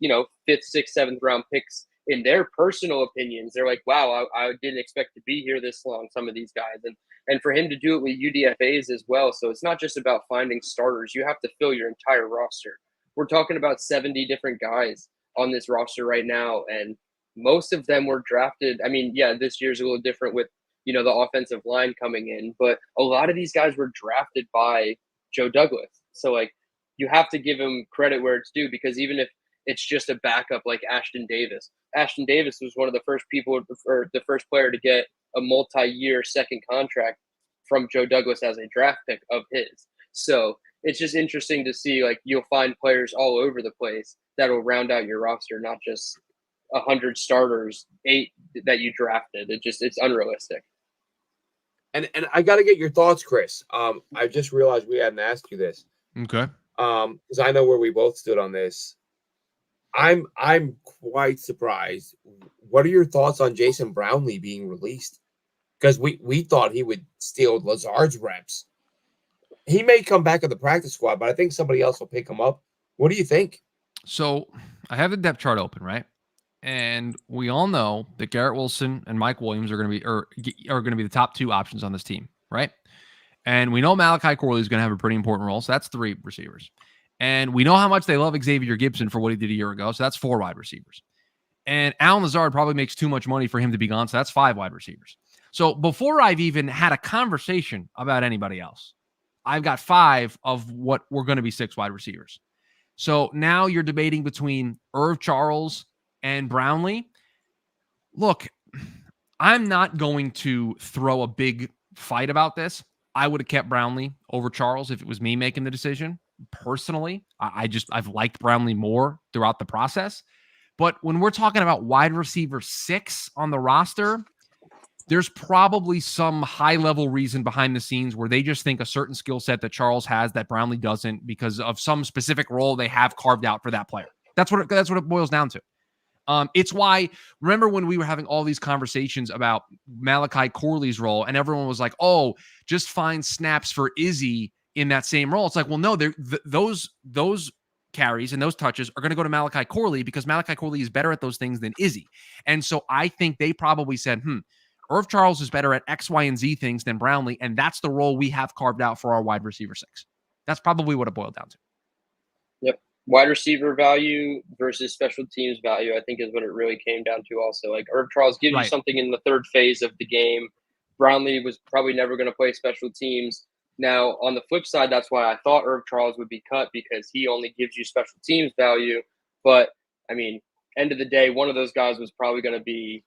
6th, 7th round picks in their personal opinions. They're like, wow, I didn't expect to be here this long, some of these guys. And for him to do it with UDFAs as well. So it's not just about finding starters. You have to fill your entire roster. We're talking about 70 different guys on this roster right now. And most of them were drafted. I mean, yeah, this year's a little different with, the offensive line coming in, but a lot of these guys were drafted by Joe Douglas. So, like, you have to give him credit where it's due, because even if it's just a backup like Ashton Davis was one of the first people, or the first player to get a multi-year second contract from Joe Douglas as a draft pick of his. So it's just interesting to see, like, you'll find players all over the place that will round out your roster, not just 100 starters, 8 that you drafted. It's unrealistic. And I got to get your thoughts, Chris. I just realized we hadn't asked you this. Okay. Because I know where we both stood on this. I'm quite surprised. What are your thoughts on Jason Brownlee being released? Because we thought he would steal Lazard's reps. He may come back in the practice squad, but I think somebody else will pick him up. What do you think? So I have the depth chart open, right? And we all know that Garrett Wilson and Mike Williams are going to be the top 2 options on this team, right? And we know Malachi Corley is going to have a pretty important role. So that's 3 receivers. And we know how much they love Xavier Gibson for what he did a year ago. So that's 4 wide receivers. And Alan Lazard probably makes too much money for him to be gone. So that's 5 wide receivers. So before I've even had a conversation about anybody else, I've got 5 of what were going to be 6 wide receivers. So now you're debating between Irv Charles and Brownlee. Look, I'm not going to throw a big fight about this. I would have kept Brownlee over Charles if it was me making the decision. Personally, I've liked Brownlee more throughout the process. But when we're talking about wide receiver 6 on the roster, there's probably some high-level reason behind the scenes where they just think a certain skill set that Charles has that Brownlee doesn't, because of some specific role they have carved out for that player. That's what it boils down to. It's why, remember when we were having all these conversations about Malachi Corley's role, and everyone was like, oh, just find snaps for Izzy in that same role. It's like, well, no, those carries and those touches are going to go to Malachi Corley, because Malachi Corley is better at those things than Izzy. And so I think they probably said, Irv Charles is better at X, Y, and Z things than Brownlee, and that's the role we have carved out for our wide receiver 6. That's probably what it boiled down to. Yep. Wide receiver value versus special teams value, I think, is what it really came down to also. Like, Irv Charles gives you something in the third phase of the game. Brownlee was probably never going to play special teams. Now, on the flip side, that's why I thought Irv Charles would be cut, because he only gives you special teams value. But, I mean, end of the day, one of those guys was probably going to be,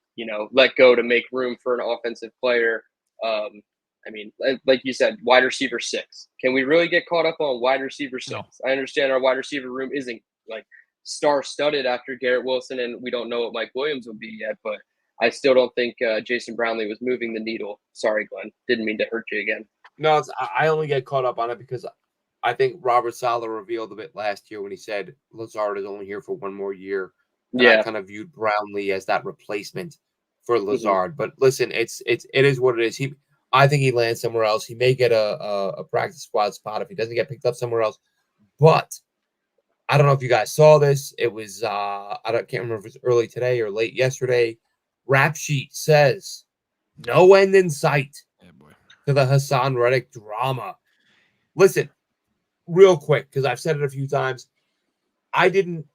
let go to make room for an offensive player. I mean, like you said, wide receiver 6. Can we really get caught up on wide receiver 6? No. I understand our wide receiver room isn't like star-studded after Garrett Wilson, and we don't know what Mike Williams will be yet, but I still don't think Jason Brownlee was moving the needle. Sorry, Glenn. Didn't mean to hurt you again. No, I only get caught up on it because I think Robert Saleh revealed a bit last year when he said Lazard is only here for 1 more year. And I kind of viewed Brownlee as that replacement for Lazard. But listen, it is what it is. I think he lands somewhere else. He may get a practice squad spot if he doesn't get picked up somewhere else. But I don't know if you guys saw this. It was can't remember if it was early today or late yesterday. Rap Sheet says no end in sight to the Hassan Reddick drama. Listen, real quick, because I've said it a few times. I didn't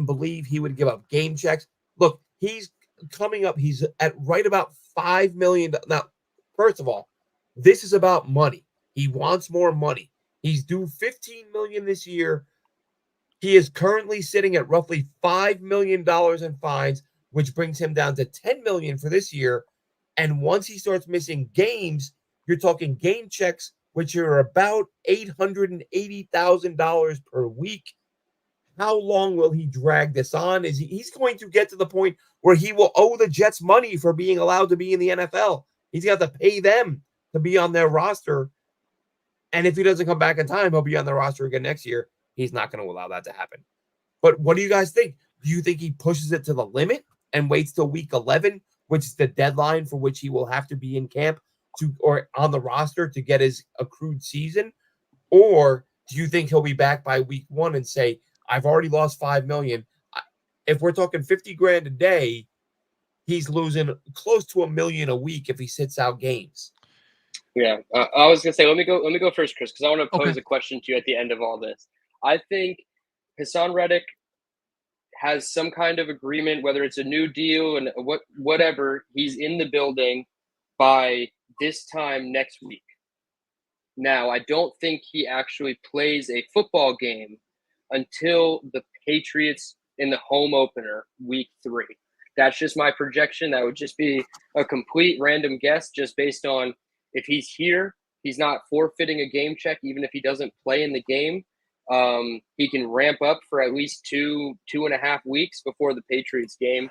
believe he would give up game checks. Look, he's coming up. He's at right about $5 million. Now, first of all, this is about money. He wants more money. He's due $15 million this year. He is currently sitting at roughly $5 million in fines, which brings him down to $10 million for this year. And once he starts missing games, you're talking game checks, which are about $880,000 per week. How long will he drag this on? He's going to get to the point where he will owe the Jets money for being allowed to be in the NFL. He's got to pay them to be on their roster. And if he doesn't come back in time, he'll be on the roster again next year. He's not going to allow that to happen. But what do you guys think? Do you think he pushes it to the limit and waits till week 11, which is the deadline for which he will have to be in camp or on the roster to get his accrued season? Or do you think he'll be back by week 1 and say, I've already lost $5 million. If we're talking $50,000 a day, he's losing close to $1 million a week if he sits out games. Yeah, I was gonna say, let me go first, Chris, because I want to pose a question to you at the end of all this. I think Hassan Reddick has some kind of agreement, whether it's a new deal and whatever, he's in the building by this time next week. Now, I don't think he actually plays a football game until the Patriots in the home opener, week 3. That's just my projection. That would just be a complete random guess, just based on if he's here, he's not forfeiting a game check, even if he doesn't play in the game. He can ramp up for at least 2.5 weeks before the Patriots game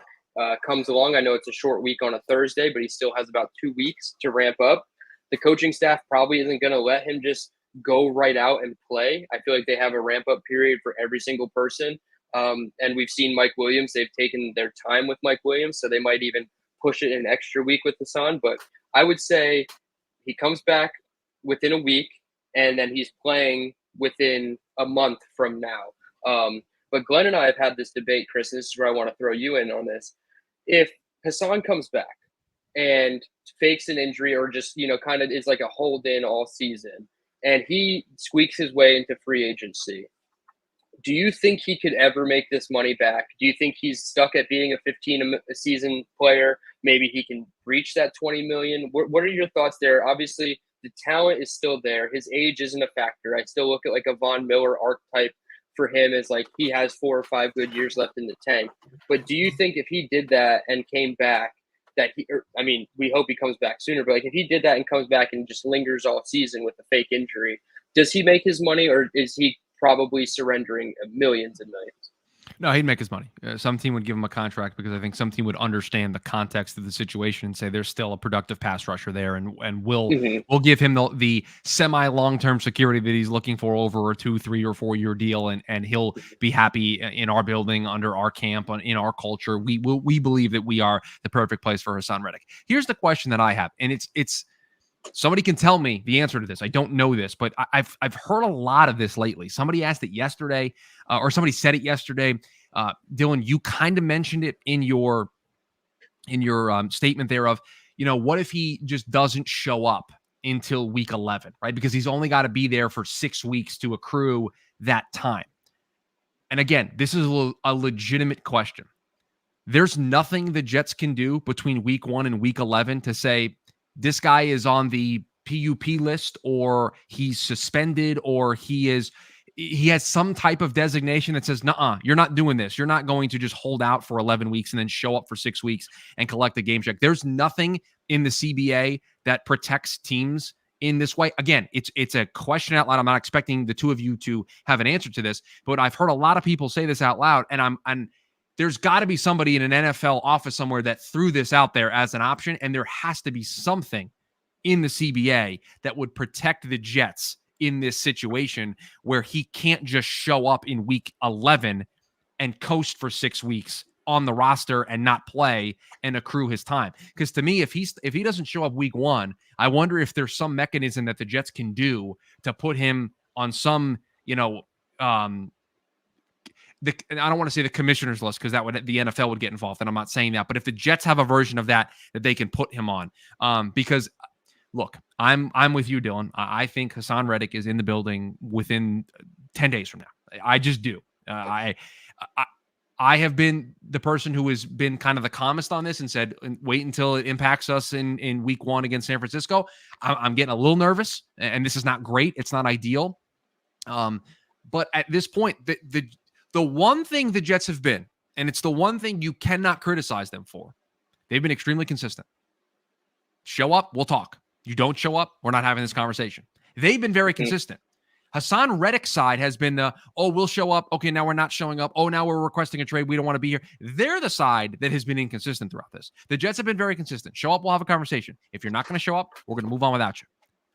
comes along. I know it's a short week on a Thursday, but he still has about 2 weeks to ramp up. The coaching staff probably isn't going to let him just go right out and play. I feel like they have a ramp up period for every single person. And we've seen Mike Williams. They've taken their time with Mike Williams, so they might even push it an extra week with Hassan. But I would say he comes back within a week, and then he's playing within a month from now. But Glenn and I have had this debate, Chris, and this is where I want to throw you in on this. If Hassan comes back and fakes an injury, or just, kind of is like a hold in all season, and he squeaks his way into free agency, do you think he could ever make this money back? Do you think he's stuck at being a 15 a season player? Maybe he can reach that 20 million. What are your thoughts there? Obviously, the talent is still there. His age isn't a factor. I still look at like a Von Miller archetype for him as like he has 4 or 5 good years left in the tank. But do you think if he did that and came back, that we hope he comes back sooner, but like if he did that and comes back and just lingers all season with a fake injury, does he make his money, or is he probably surrendering millions and millions? No, he'd make his money. Some team would give him a contract, because I think some team would understand the context of the situation and say there's still a productive pass rusher there, and we'll give him the semi long-term security that he's looking for over a 2, 3, or 4 year deal, and he'll be happy in our building, under our camp, in our culture. We believe that we are the perfect place for Hassan Reddick. Here's the question that I have, and it's somebody can tell me the answer to this. I don't know this, but I've heard a lot of this lately. Somebody asked it yesterday, or somebody said it yesterday. Dylan, you kind of mentioned it in your statement there of, what if he just doesn't show up until week 11, right? Because he's only got to be there for 6 weeks to accrue that time. And again, this is a legitimate question. There's nothing the Jets can do between week 1 and week 11 to say, this guy is on the PUP list, or he's suspended, or he has some type of designation that says, nuh-uh, you're not doing this. You're not going to just hold out for 11 weeks and then show up for 6 weeks and collect a game check. There's nothing in the CBA that protects teams in this way. Again, it's a question out loud. I'm not expecting the two of you to have an answer to this, but I've heard a lot of people say this out loud, and there's got to be somebody in an NFL office somewhere that threw this out there as an option, and there has to be something in the CBA that would protect the Jets in this situation where he can't just show up in week 11 and coast for 6 weeks on the roster and not play and accrue his time. Because to me, if he doesn't show up week 1, I wonder if there's some mechanism that the Jets can do to put him on some, I don't want to say the commissioner's list, because the NFL would get involved, and I'm not saying that. But if the Jets have a version of that they can put him on, because look, I'm with you, Dylan. I think Hassan Reddick is in the building within 10 days from now. I just do. I have been the person who has been kind of the calmest on this and said, wait until it impacts us in week 1 against San Francisco. I'm getting a little nervous, and this is not great. It's not ideal. But at this point, the one thing the Jets have been, and it's the one thing you cannot criticize them for, they've been extremely consistent. Show up, we'll talk. You don't show up, we're not having this conversation. They've been very consistent. Hassan Reddick's side has been we'll show up. Okay, now we're not showing up. Oh, now we're requesting a trade. We don't want to be here. They're the side that has been inconsistent throughout this. The Jets have been very consistent. Show up, we'll have a conversation. If you're not going to show up, we're going to move on without you.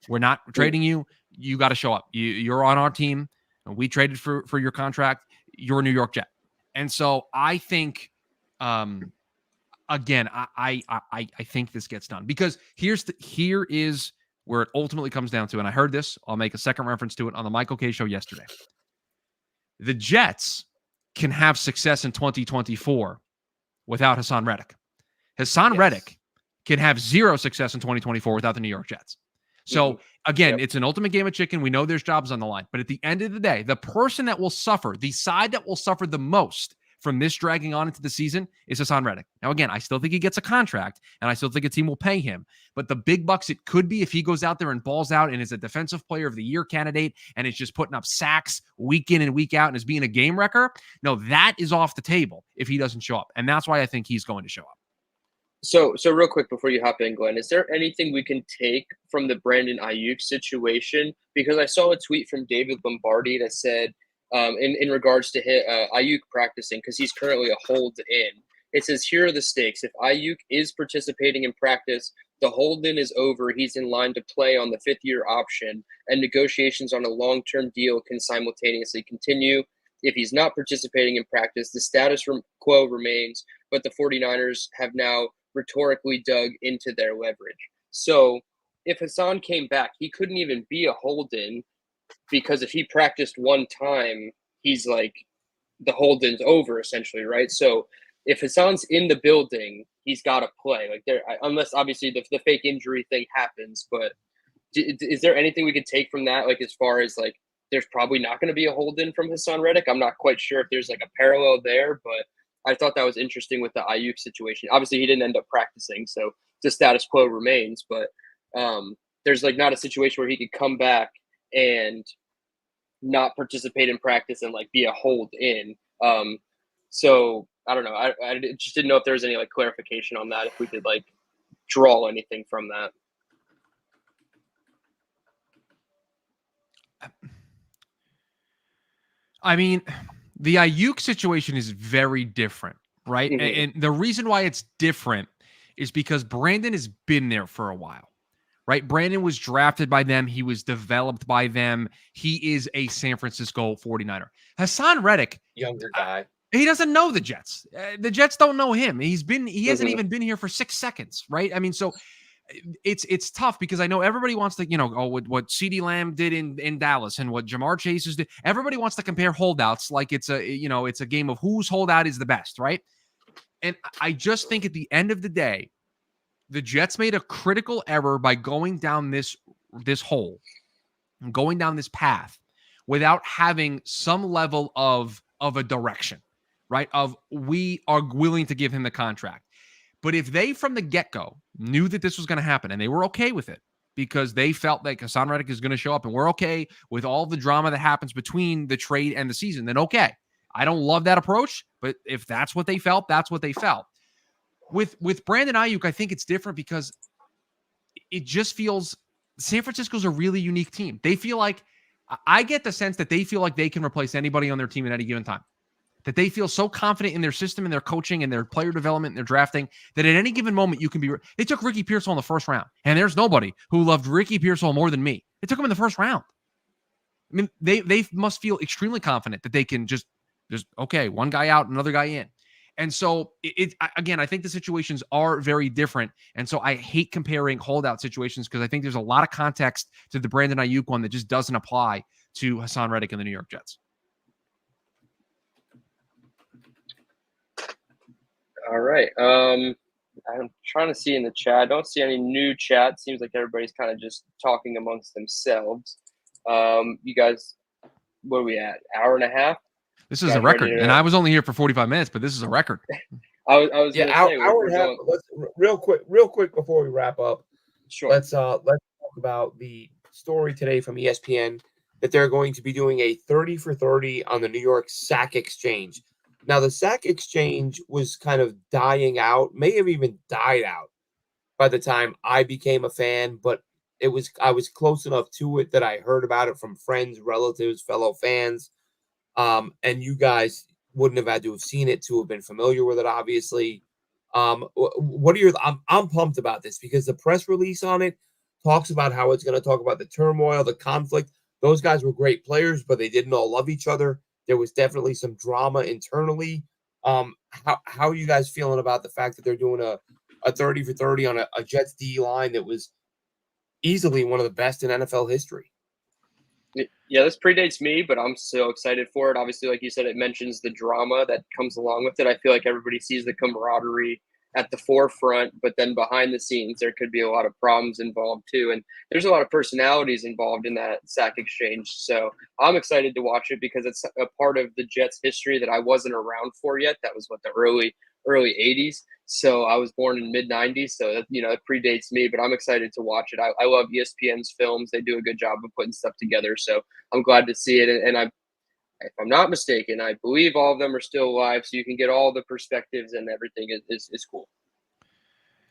We're not trading you. You got to show up. You're on our team. We traded for your contract. You're a New York Jet. And so I think, again, I think this gets done, because here is where it ultimately comes down to, and I heard this, I'll make a second reference to it on the Michael Kay show yesterday. The Jets can have success in 2024 without Hassan Reddick. Hassan Reddick can have zero success in 2024 without the New York Jets. So again, it's an ultimate game of chicken. We know there's jobs on the line, but at the end of the day, the person that will suffer, the side that will suffer the most from this dragging on into the season is Hassan Reddick. Now, again, I still think he gets a contract, and I still think a team will pay him. But the big bucks it could be if he goes out there and balls out and is a defensive player of the year candidate and is just putting up sacks week in and week out and is being a game wrecker. No, that is off the table if he doesn't show up. And that's why I think he's going to show up. So real quick before you hop in, Glenn, is there anything we can take from the Brandon Ayuk situation? Because I saw a tweet from David Lombardi that said, in regards to Ayuk practicing, because he's currently a hold in. It says, here are the stakes. If Ayuk is participating in practice, the hold in is over. He's in line to play on the 5th-year option, and negotiations on a long-term deal can simultaneously continue. If he's not participating in practice, the status quo remains, but the 49ers have now rhetorically dug into their leverage. So if Hassan came back, he couldn't even be a hold-in, because if he practiced one time, he's like, the hold-in's over essentially, right? So if Hassan's in the building, he's got to play. Like, there, unless obviously the fake injury thing happens. But is there anything we could take from that? Like, as far as like, there's probably not going to be a hold-in from Hassan Reddick. I'm not quite sure if there's like a parallel there, but I thought that was interesting with the Ayuk situation. Obviously, he didn't end up practicing, so the status quo remains. But there's like not a situation where he could come back and not participate in practice and like be a hold in. So I don't know. I just didn't know if there was any like clarification on that, if we could like draw anything from that. I mean, the Ayuk situation is very different, right? Mm-hmm. And the reason why it's different is because Brandon has been there for a while, right? Brandon was drafted by them. He was developed by them. He is a San Francisco 49er. Hassan Reddick, Younger guy. he doesn't know the Jets. The Jets don't know him. He hasn't Mm-hmm. even been here for 6 seconds, right? I mean, so it's tough because I know everybody wants to, what CeeDee Lamb did in Dallas and what Jamar Chase did. Everybody wants to compare holdouts like it's a game of whose holdout is the best, right? And I just think at the end of the day, the Jets made a critical error by going down this hole, going down this path without having some level of a direction, right? Of we are willing to give him the contract. But if they from the get-go knew that this was going to happen and they were okay with it because they felt like Hassan Reddick is going to show up and we're okay with all the drama that happens between the trade and the season, then okay. I don't love that approach, but if that's what they felt, that's what they felt. With Brandon Ayuk, I think it's different because it just feels San Francisco's a really unique team. They feel like, I get the sense that they feel like they can replace anybody on their team at any given time. That they feel so confident in their system and their coaching and their player development and their drafting that at any given moment you can be. They took Ricky Pearsall in the first round, and there's nobody who loved Ricky Pearsall more than me. They took him in the first round. I mean, they must feel extremely confident that they can just okay, one guy out, another guy in. And so again, I think the situations are very different. And so I hate comparing holdout situations because I think there's a lot of context to the Brandon Ayuk one that just doesn't apply to Hassan Reddick and the New York Jets. All right. I'm trying to see in the chat. I don't see any new chat. Seems like everybody's kind of just talking amongst themselves. You guys, what are we at? Hour and a half? This is a record. And I was only here for 45 minutes, but this is a record. I was going to say, hour and a half. Let's real quick before we wrap up. Sure. Let's talk about the story today from ESPN that they're going to be doing a 30 for 30 on the New York Sack Exchange. Now, the Sack Exchange was kind of dying out, may have even died out by the time I became a fan, but I was close enough to it that I heard about it from friends, relatives, fellow fans. And you guys wouldn't have had to have seen it to have been familiar with it, obviously. What are your I'm pumped about this because the press release on it talks about how it's going to talk about the turmoil, the conflict. Those guys were great players, but they didn't all love each other. There was definitely some drama internally. How are you guys feeling about the fact that they're doing a 30 for 30 on a Jets D line that was easily one of the best in NFL history? Yeah, this predates me, but I'm so excited for it. Obviously, like you said, it mentions the drama that comes along with it. I feel like everybody sees the camaraderie at the forefront, but then behind the scenes, there could be a lot of problems involved too. And there's a lot of personalities involved in that sack exchange. So I'm excited to watch it because it's a part of the Jets history that I wasn't around for yet. That was what the early 80s. So I was born in mid 90s. So that, it predates me, but I'm excited to watch it. I love ESPN's films. They do a good job of putting stuff together. So I'm glad to see it. And if I'm not mistaken, I believe all of them are still alive. So you can get all the perspectives and everything is cool.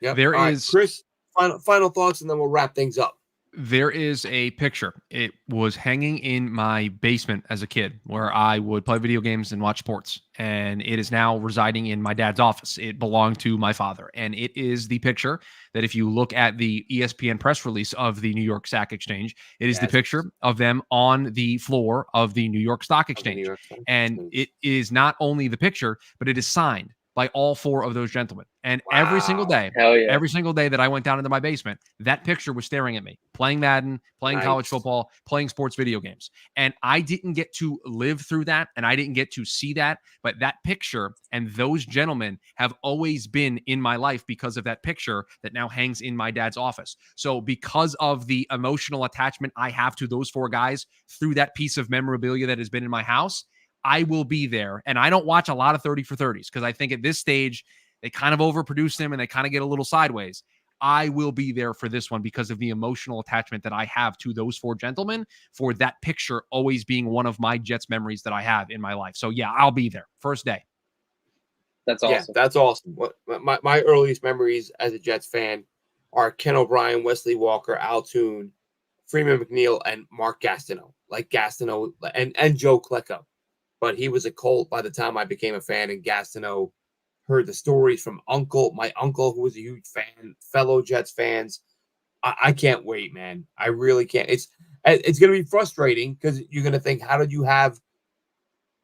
Yeah. There all is right, Chris, final thoughts, and then we'll wrap things up. There is a picture. It was hanging in my basement as a kid where I would play video games and watch sports. And it is now residing in my dad's office. It belonged to my father. And it is the picture that if you look at the ESPN press release of the New York Stock Exchange, it is the picture of them on the floor of the New York Stock Exchange. And it is not only the picture, but it is signed by all four of those gentlemen. And every single day, every single day that I went down into my basement, that picture was staring at me, playing Madden, playing college football, playing sports video games. And I didn't get to live through that, and I didn't get to see that. But that picture and those gentlemen have always been in my life because of that picture that now hangs in my dad's office. So because of the emotional attachment I have to those four guys through that piece of memorabilia that has been in my house, I will be there. And I don't watch a lot of 30 for 30s because I think at this stage, they kind of overproduce them and they kind of get a little sideways. I will be there for this one because of the emotional attachment that I have to those four gentlemen, for that picture always being one of my Jets memories that I have in my life. So yeah, I'll be there first day. That's awesome. Yeah, that's awesome. My earliest memories as a Jets fan are Ken O'Brien, Wesley Walker, Al Toon, Freeman McNeil, and Mark Gastineau. Like Gastineau and Joe Klecko. But he was a Colt by the time I became a fan, and Gastineau heard the stories from my uncle, who was a huge fan, fellow Jets fans. I can't wait, man. I really can't. It's going to be frustrating because you're going to think, how did you have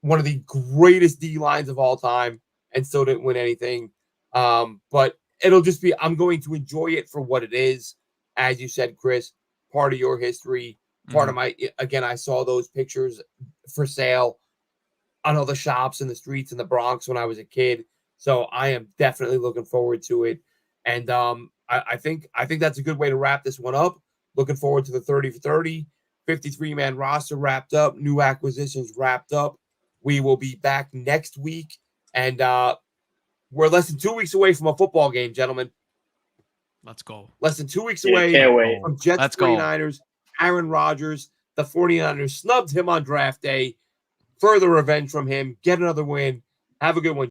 one of the greatest D lines of all time and still didn't win anything? But it'll just be, I'm going to enjoy it for what it is. As you said, Chris, part of your history, part of my, again, I saw those pictures for sale on all the shops in the streets in the Bronx when I was a kid. So I am definitely looking forward to it. And I think that's a good way to wrap this one up. Looking forward to the 30 for 30, 53-man roster wrapped up, new acquisitions wrapped up. We will be back next week. And we're less than 2 weeks away from a football game, gentlemen. Let's go. Less than 2 weeks away from Jets 49ers, Aaron Rodgers. The 49ers snubbed him on draft day. Further revenge from him. Get another win. Have a good one.